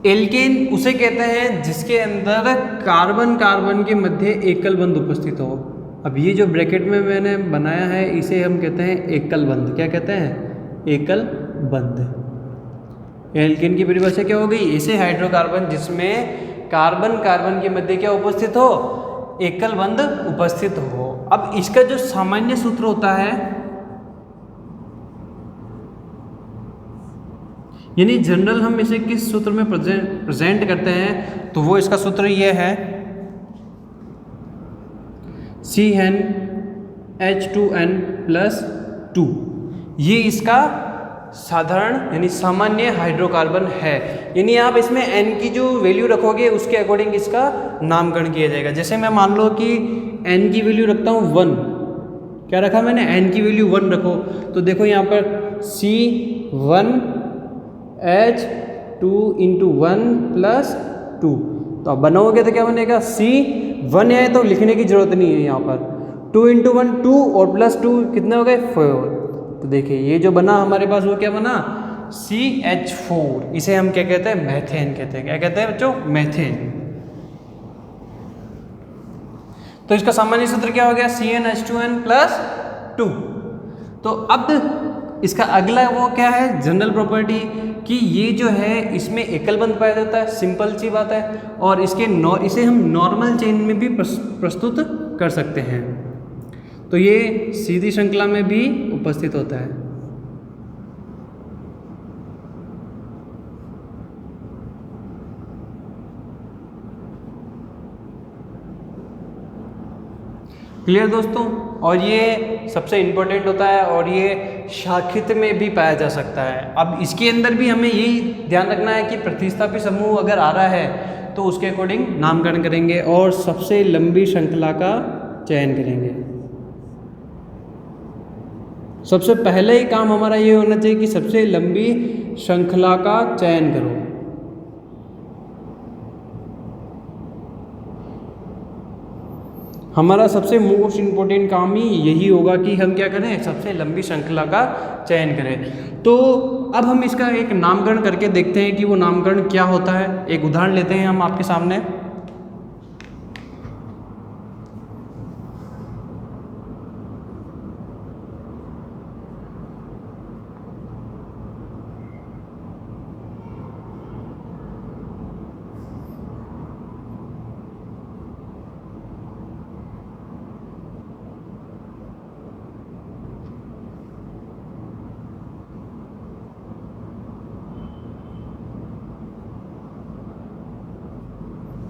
एल्केन उसे कहते हैं जिसके अंदर कार्बन कार्बन के मध्य एकल बंध उपस्थित हो। अब ये जो ब्रैकेट में मैंने बनाया है इसे हम कहते हैं एकल बंध। क्या कहते हैं? एकल बंध। एल्केन की परिभाषा क्या हो गई? ऐसे हाइड्रोकार्बन जिसमें कार्बन कार्बन के मध्य क्या उपस्थित हो? एकल बंध उपस्थित हो। अब इसका जो सामान्य सूत्र होता है, यानी जनरल हम इसे किस सूत्र में प्रेजेंट करते हैं, तो वो इसका सूत्र ये है CnH2n+2। ये इसका साधारण यानी सामान्य हाइड्रोकार्बन है। यानी आप इसमें n की जो वैल्यू रखोगे उसके अकॉर्डिंग इसका नामकरण किया जाएगा। जैसे मैं मान लो कि n की वैल्यू रखता हूँ 1। क्या रखा मैंने? n की वैल्यू 1 रखो, तो देखो यहाँ पर C1H2 × 1+2। तो अब बनाओगे तो क्या बनेगा? C1 है तो लिखने की जरूरत नहीं है यहाँ पर। 2 × 1 2 और +2 कितने हो गए? 4। तो देखिए ये जो बना हमारे पास वो क्या बना? CH4। इसे हम क्या कहते हैं? मैथेन कहते हैं। क्या कहते हैं बच्चों? मैथेन। तो इसका सामान्य सूत्र क्या हो गया? CnH2n+2। तो अब इसका अगला वो क्या है? जनरल प्रॉपर्टी, कि ये जो है इसमें एकल बंध पाया जाता है। सिंपल सी बात है। और इसे हम नॉर्मल चेन में भी प्रस्तुत कर सकते हैं। तो ये सीधी श्रृंखला में भी उपस्थित होता है। क्लियर दोस्तों? और ये सबसे इम्पोर्टेंट होता है और ये शाखित में भी पाया जा सकता है। अब इसके अंदर भी हमें यही ध्यान रखना है कि प्रतिस्थापी समूह अगर आ रहा है तो उसके अकॉर्डिंग नामकरण करेंगे और सबसे लंबी श्रृंखला का चयन करेंगे। सबसे पहले ही काम हमारा ये होना चाहिए कि सबसे लंबी श्रृंखला का चयन करो। हमारा सबसे मोस्ट इम्पोर्टेंट काम ही यही होगा कि हम क्या करें? सबसे लंबी श्रृंखला का चयन करें। तो अब हम इसका एक नामकरण करके देखते हैं कि वो नामकरण क्या होता है। एक उदाहरण लेते हैं हम आपके सामने।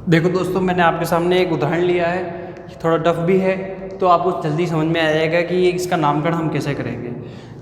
देखो दोस्तों, मैंने आपके सामने एक उदाहरण लिया है, थोड़ा टफ भी है, तो आपको जल्दी समझ में आ जाएगा कि ये इसका नामकरण हम कैसे करेंगे।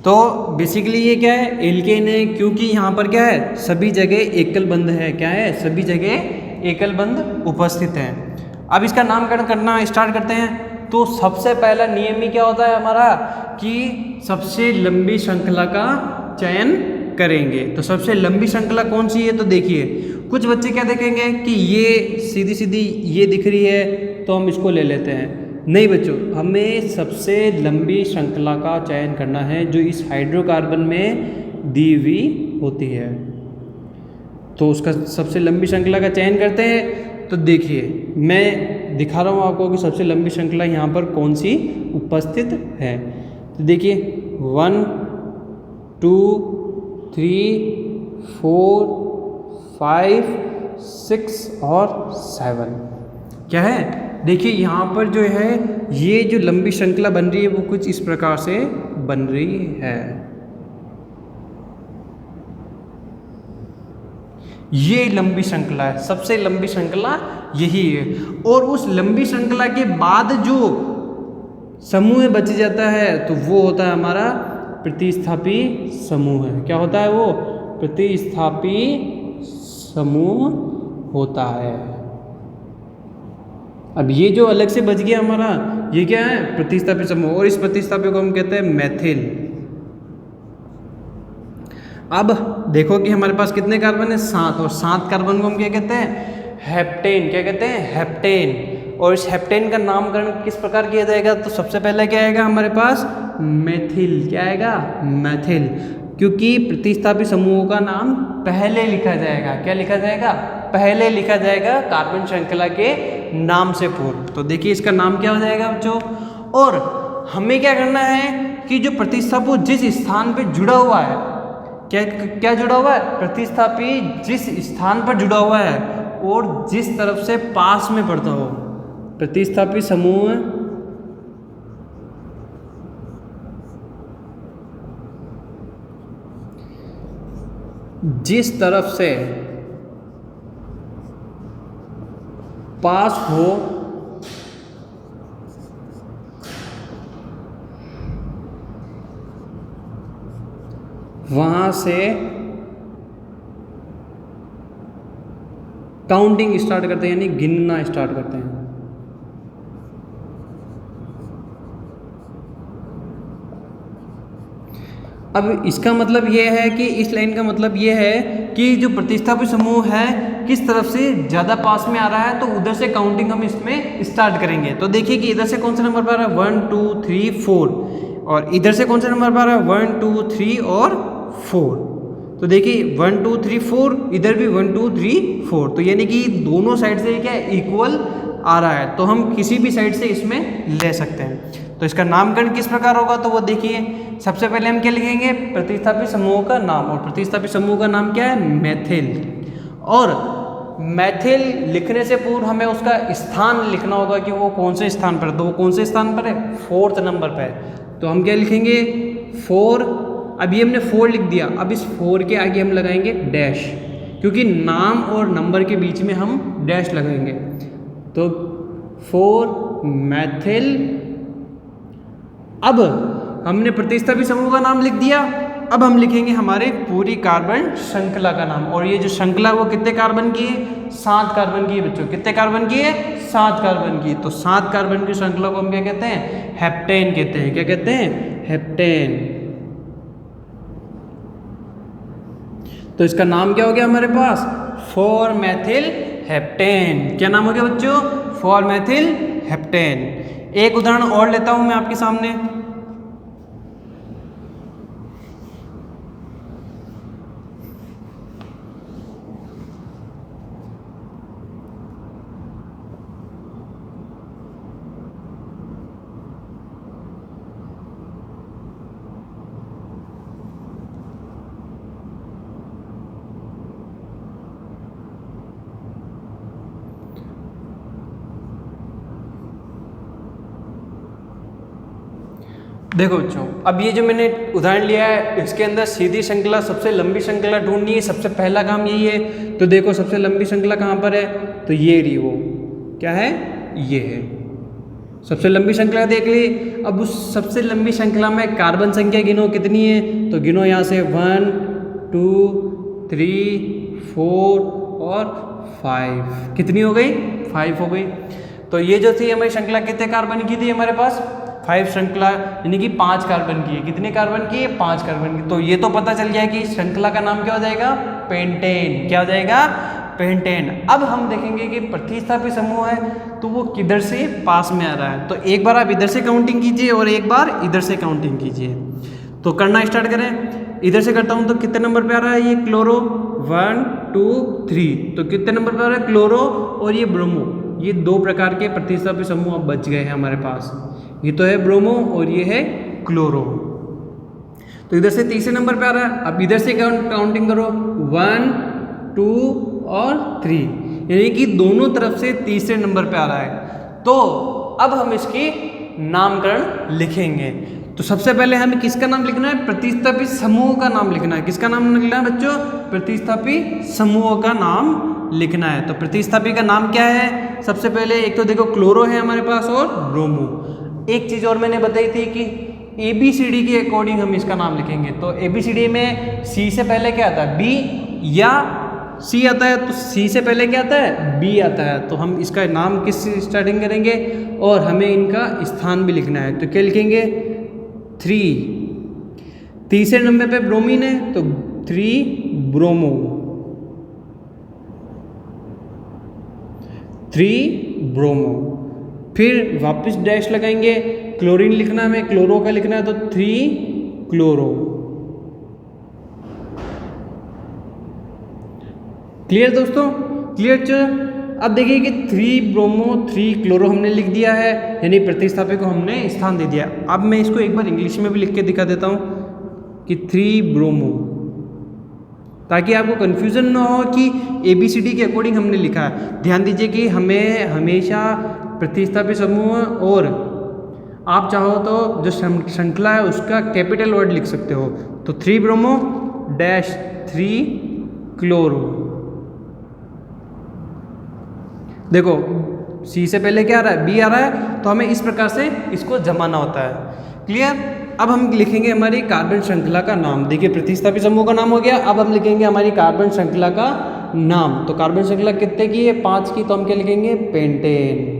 तो बेसिकली ये क्या है? एल्केन है, क्योंकि यहाँ पर क्या है? सभी जगह एकल बंध है। क्या है? सभी जगह एकल बंध उपस्थित है। अब इसका नामकरण करना स्टार्ट करते हैं। तो सबसे पहला नियम ही क्या होता है हमारा? कि सबसे लंबी श्रृंखला का चयन करेंगे। तो सबसे लंबी श्रृंखला कौन सी है? तो देखिए, कुछ बच्चे क्या देखेंगे कि ये सीधी सीधी ये दिख रही है तो हम इसको ले लेते हैं। नहीं बच्चों, हमें सबसे लंबी श्रृंखला का चयन करना है जो इस हाइड्रोकार्बन में दी हुई होती है। तो उसका सबसे लंबी श्रृंखला का चयन करते हैं। तो देखिए मैं दिखा रहा हूँ आपको कि सबसे लंबी श्रृंखला यहाँ पर कौन सी उपस्थित है। तो देखिए 1 2 3 4 5 6 और 7 क्या है। देखिए यहाँ पर जो है ये जो लंबी श्रृंखला बन रही है वो कुछ इस प्रकार से बन रही है। ये लंबी श्रृंखला है, सबसे लंबी श्रृंखला यही है। और उस लंबी श्रृंखला के बाद जो समूह बच जाता है तो वो होता है हमारा प्रतिस्थापी समूह है। क्या होता है वो? प्रतिस्थापी समूह होता है। अब ये जो अलग से बच गया हमारा, ये क्या है? प्रतिस्थापी समूह। और इस प्रतिस्थापी को हम कहते हैं मेथिल। अब देखो कि हमारे पास कितने कार्बन है? 7। और 7 कार्बन को हम क्या कहते हैं? हेप्टेन। क्या कहते हैं? हेप्टेन। और इस हेप्टेन का नामकरण किस प्रकार किया जाएगा? तो सबसे पहले क्या आएगा हमारे पास? मेथिल। क्या आएगा? मेथिल। क्योंकि प्रतिस्थापी समूहों का नाम पहले लिखा जाएगा। क्या लिखा जाएगा? पहले लिखा जाएगा कार्बन श्रृंखला के नाम से पूर्व। तो देखिए इसका नाम क्या हो जाएगा बच्चों। और हमें क्या करना है कि जो प्रतिस्थापी जिस स्थान पे जुड़ा हुआ है, क्या जुड़ा हुआ है? प्रतिस्थापी जिस स्थान पर जुड़ा हुआ है और जिस तरफ से पास में पड़ता हो, प्रतिस्थापी समूह जिस तरफ से पास हो वहाँ से काउंटिंग स्टार्ट करते हैं, यानी गिनना स्टार्ट करते हैं। अब इसका मतलब ये है कि इस लाइन का मतलब ये है कि जो प्रतिस्थापी समूह है किस तरफ से ज़्यादा पास में आ रहा है तो उधर से काउंटिंग हम इसमें स्टार्ट करेंगे। तो देखिए कि इधर से कौन सा नंबर पर आ रहा है? 1 2 3 4। और इधर से कौन सा नंबर पर आ रहा है? 1 2 3 और 4। तो देखिए 1 2 3 4, इधर भी 1 2 3 4। तो यानी कि दोनों साइड से क्या इक्वल आ रहा है, तो हम किसी भी साइड से इसमें ले सकते हैं। तो इसका नामकरण किस प्रकार होगा? तो वो देखिए सबसे पहले हम क्या लिखेंगे? प्रतिस्थापी समूह का नाम। और प्रतिस्थापी समूह का नाम क्या है? मेथिल। और मेथिल लिखने से पूर्व हमें उसका स्थान लिखना होगा कि वो कौन से स्थान पर है। तो वो कौन से स्थान पर है? 4th नंबर पर है। तो हम क्या लिखेंगे? 4। अभी हमने 4 लिख दिया। अब इस 4 के आगे हम लगाएंगे डैश, क्योंकि नाम और नंबर के बीच में हम डैश लगाएंगे। तो 4 मेथिल। अब हमने प्रतिस्थापी समूह का नाम लिख दिया। अब हम लिखेंगे हमारे पूरी कार्बन श्रृंखला का नाम। और ये जो श्रृंखला वो कितने कार्बन की है? 7 कार्बन की है बच्चों। कितने कार्बन की है? 7 कार्बन की। तो 7 कार्बन की श्रृंखला को हम क्या कहते हैं? हेप्टेन कहते हैं। क्या कहते हैं? हेप्टेन। तो इसका नाम क्या हो गया हमारे पास? 4 मेथिल हेप्टेन। क्या नाम हो गया बच्चों? 4 मेथिल हेप्टेन। एक उदाहरण और लेता हूं मैं आपके सामने। देखो बच्चों, अब ये जो मैंने उदाहरण लिया है इसके अंदर सीधी श्रृंखला, सबसे लंबी श्रृंखला ढूंढनी है। सबसे पहला काम यही है। तो देखो सबसे लंबी श्रृंखला कहाँ पर है? तो ये रही। वो क्या है? ये है सबसे लंबी श्रृंखला। देख ली। अब उस सबसे लंबी श्रृंखला में कार्बन संख्या गिनो कितनी है। तो गिनो यहाँ से 1 2 3 4 और 5। कितनी हो गई? 5 हो गई। तो ये जो थी हमारी श्रृंखला कितने कार्बन की थी हमारे पास? 5 श्रृंखला, यानी कि 5 कार्बन की है। कितने कार्बन की है? 5 कार्बन की। तो ये तो पता चल गया कि श्रृंखला का नाम क्या हो जाएगा? पेंटेन। क्या हो जाएगा? पेंटेन। अब हम देखेंगे कि प्रतिस्थापी समूह है तो वो किधर से पास में आ रहा है। तो एक बार आप इधर से काउंटिंग कीजिए और एक बार इधर से काउंटिंग कीजिए। तो करना स्टार्ट करें। इधर से करता हूँ तो कितने नंबर पे आ रहा है ये क्लोरो, 1 2 3। तो कितने नंबर पे आ रहा है क्लोरो और ये ब्रोमो। ये दो प्रकार के प्रतिस्थापी समूह अब बच गए हैं हमारे पास। ये तो है ब्रोमो और ये है क्लोरो। तो इधर से तीसरे नंबर पे आ रहा है। अब इधर से काउंटिंग करो, 1 2 और 3, यानी कि दोनों तरफ से तीसरे नंबर पे आ रहा है। तो अब हम इसकी नामकरण लिखेंगे। तो सबसे पहले हमें किसका नाम लिखना है? प्रतिस्थापी समूह का नाम लिखना है। किसका नाम लिखना है बच्चों? प्रतिस्थापी समूह का नाम लिखना है। तो प्रतिस्थापी का नाम क्या है? सबसे पहले एक तो देखो क्लोरो है हमारे पास और ब्रोमो। एक चीज और मैंने बताई थी कि ABCD के अकॉर्डिंग हम इसका नाम लिखेंगे। तो ABCD में C से पहले क्या आता है? B या C आता है। तो C से पहले क्या आता है? B आता है। तो हम इसका नाम किस स्टार्टिंग करेंगे और हमें इनका स्थान भी लिखना है। तो क्या लिखेंगे? 3। तीसरे नंबर पे ब्रोमीन है तो 3 ब्रोमो, 3 ब्रोमो। फिर वापस डैश लगाएंगे। क्लोरीन लिखना है, हमें क्लोरो का लिखना है तो 3 क्लोरो। क्लियर दोस्तों? क्लियर? अब देखिए कि 3 ब्रोमो 3 क्लोरो हमने लिख दिया है, यानी प्रतिस्थापी को हमने स्थान दे दिया। अब मैं इसको एक बार इंग्लिश में भी लिख के दिखा देता हूँ कि 3 ब्रोमो, ताकि आपको कन्फ्यूज़न ना हो कि ABCD के अकॉर्डिंग हमने लिखा है। ध्यान दीजिए कि हमें हमेशा प्रतिस्थापी समूह और आप चाहो तो जो श्रृंखला है उसका कैपिटल वर्ड लिख सकते हो। तो 3 ब्रोमो डैश 3 क्लोरो। देखो C से पहले क्या आ रहा है? B आ रहा है। तो हमें इस प्रकार से इसको जमाना होता है। क्लियर? अब हम लिखेंगे हमारी कार्बन श्रृंखला का नाम। देखिए प्रतिस्थापी समूह का नाम हो गया। अब हम लिखेंगे हमारी कार्बन श्रृंखला का नाम। तो कार्बन श्रृंखला कितने की है? 5 की। तो हम क्या लिखेंगे? पेंटेन।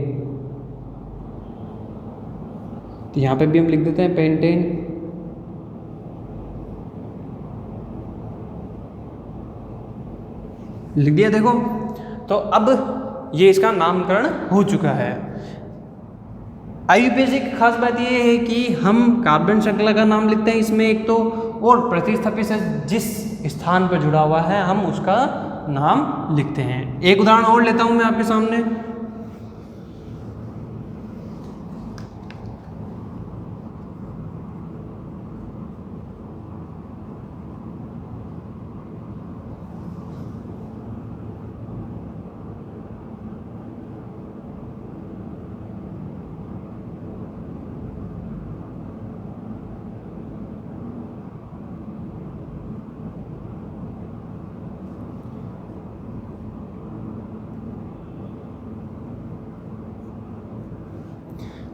तो यहाँ पे भी हम लिख देते हैं पेंटेन। लिख दिया देखो। तो अब ये इसका नामकरण हो चुका है। IUPAC की खास बात ये है कि हम कार्बन श्रृंखला का नाम लिखते हैं इसमें एक तो, और प्रतिस्थापी से जिस स्थान पर जुड़ा हुआ है हम उसका नाम लिखते हैं। एक उदाहरण और लेता हूं मैं आपके सामने।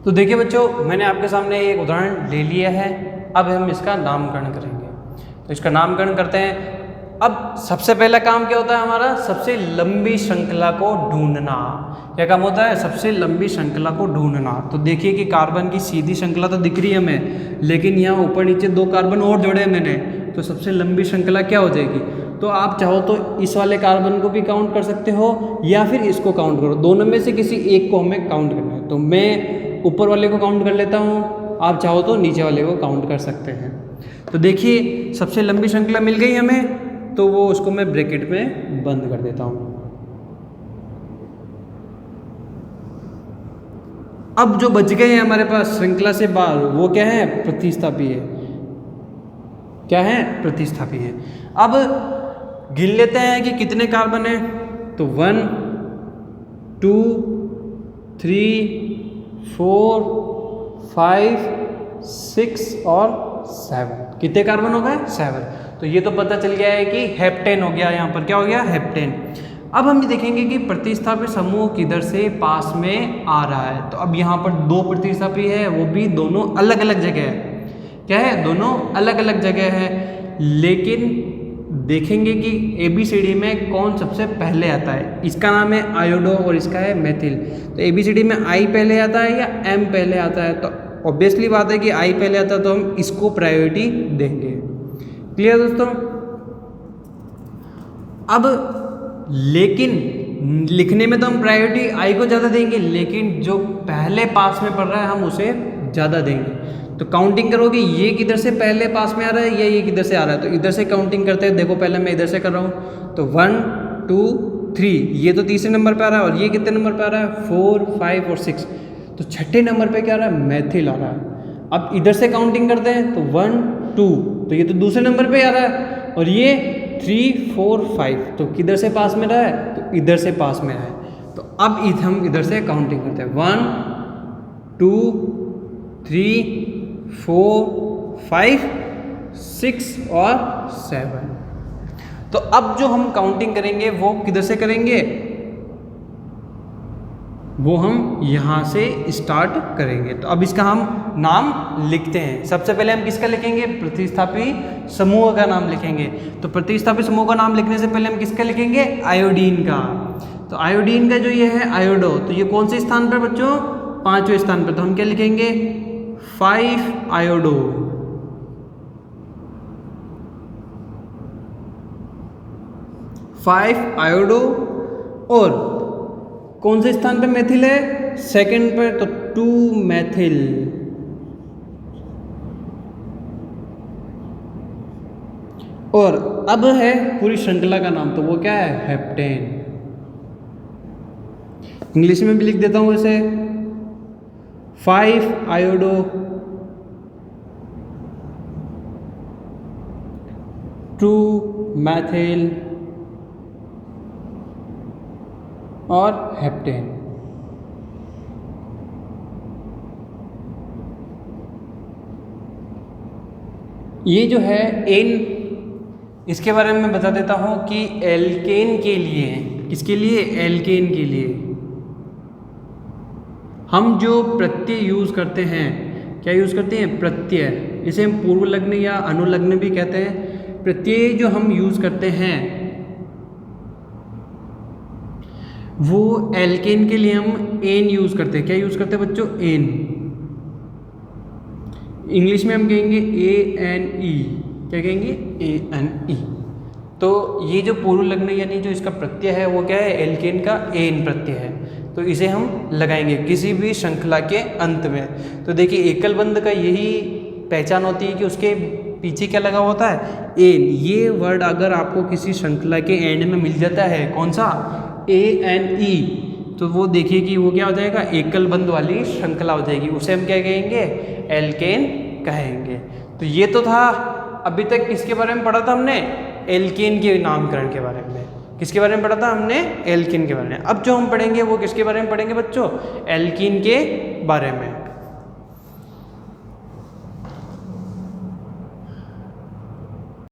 तो देखिए बच्चों, मैंने आपके सामने एक उदाहरण ले लिया है। अब हम इसका नामकरण करेंगे। तो इसका नामकरण करते हैं। अब सबसे पहला काम क्या होता है हमारा? सबसे लंबी श्रृंखला को ढूंढना। क्या काम होता है? सबसे लंबी श्रृंखला को ढूंढना। तो देखिए कि कार्बन की सीधी श्रृंखला तो दिख रही है हमें, लेकिन यहाँ ऊपर नीचे 2 कार्बन और जोड़े हैं मैंने। तो सबसे लंबी श्रृंखला क्या हो जाएगी? तो आप चाहो तो इस वाले कार्बन को भी काउंट कर सकते हो या फिर इसको काउंट करो। दोनों में से किसी एक को हमें काउंट करना है। तो मैं ऊपर वाले को काउंट कर लेता हूँ, आप चाहो तो नीचे वाले को काउंट कर सकते हैं। तो देखिए सबसे लंबी श्रृंखला मिल गई हमें, तो वो उसको मैं ब्रैकेट में बंद कर देता हूँ। अब जो बच गए हैं हमारे पास श्रृंखला से बाहर, वो क्या है? प्रतिस्थापी है। क्या है? प्रतिस्थापी है। अब गिन लेते हैं कि कितने कार्बन है। तो 1 2 3 4 5 6 और 7। कितने कार्बन हो गए? 7। तो ये तो पता चल गया है कि हेप्टेन हो गया। यहाँ पर क्या हो गया? हेप्टेन। अब हम ये देखेंगे कि प्रतिस्थापी समूह किधर से पास में आ रहा है। तो अब यहाँ पर 2 प्रतिस्थापी है, वो भी दोनों अलग अलग जगह है। क्या है? दोनों अलग अलग जगह है। लेकिन देखेंगे कि ABCD में कौन सबसे पहले आता है। इसका नाम है आयोडो और इसका है मेथिल। तो ABCD में I पहले आता है या M पहले आता है? तो ऑब्वियसली बात है कि I पहले आता है, तो हम इसको प्रायोरिटी देंगे। क्लियर दोस्तों? अब लेकिन लिखने में तो हम प्रायोरिटी आई को ज़्यादा देंगे, लेकिन जो पहले पास में पढ़ रहा है हम उसे ज़्यादा देंगे। तो काउंटिंग करोगे, ये किधर से पहले पास में आ रहा है या ये किधर से आ रहा है, तो इधर से काउंटिंग करते हैं। देखो पहले मैं इधर से कर रहा हूँ, तो 1 2 3, ये तो तीसरे नंबर पे आ रहा है, और ये कितने नंबर पे आ रहा है, 4 5 और 6, तो छठे नंबर पे क्या आ रहा है, मैथिल आ रहा है। अब इधर से काउंटिंग करते हैं, तो 1 2, तो ये तो दूसरे नंबर पे आ रहा है, और ये 3 4 5, तो किधर से पास में रहा है, तो इधर से पास में है। तो अब हम इधर से काउंटिंग करते हैं, 1 2 3 4 5 6 और 7। तो अब जो हम काउंटिंग करेंगे वो किधर से करेंगे, वो हम यहाँ से स्टार्ट करेंगे। तो अब इसका हम नाम लिखते हैं। सबसे पहले हम किसका लिखेंगे, प्रतिस्थापी समूह का नाम लिखेंगे। तो प्रतिस्थापी समूह का नाम लिखने से पहले हम किसका लिखेंगे, आयोडीन का। तो आयोडीन का जो ये है आयोडो, तो ये कौन से स्थान पर बच्चों, 5वें स्थान पर। तो हम क्या लिखेंगे, 5 आयोडो। 5 आयोडो। और कौन से स्थान पे मैथिल है, सेकंड पर, तो 2 मैथिल। और अब है पूरी श्रृंखला का नाम, तो वो क्या है, हेप्टेन। इंग्लिश में भी लिख देता हूं इसे, 5 आयोडो 2 मैथिल और हेप्टेन। ये जो है एन, इसके बारे में मैं बता देता हूं कि एल्केन के लिए, किसके लिए, एल्केन के लिए हम जो प्रत्यय यूज करते हैं, क्या यूज करते हैं, प्रत्यय। इसे हम पूर्व लग्न या अनुलग्न भी कहते हैं। प्रत्यय जो हम यूज करते हैं वो एल्केन के लिए हम एन यूज करते हैं। क्या यूज करते हैं बच्चों, एन। इंग्लिश में हम कहेंगे ANE। क्या कहेंगे, ANE। तो ये जो पूर्व लग्न यानी जो इसका प्रत्यय है वो क्या है, एल्केन का एन प्रत्यय है। तो इसे हम लगाएंगे किसी भी श्रृंखला के अंत में। तो देखिए एकल बंध का यही पहचान होती है कि उसके पीछे क्या लगा होता है, एन। ये वर्ड अगर आपको किसी श्रृंखला के एंड में मिल जाता है, कौन सा, ANE, तो वो देखिए कि वो क्या हो जाएगा, एकल बंध वाली श्रृंखला हो जाएगी। उसे हम क्या कहेंगे, एल्केन कहेंगे। तो ये तो था, अभी तक किसके बारे में पढ़ा था हमने, एल्केन के नामकरण के बारे में। किसके बारे में पढ़ा था हमने, एल्केन के बारे में। अब जो हम पढ़ेंगे वो किसके बारे में पढ़ेंगे बच्चों, एल्कीन के बारे में।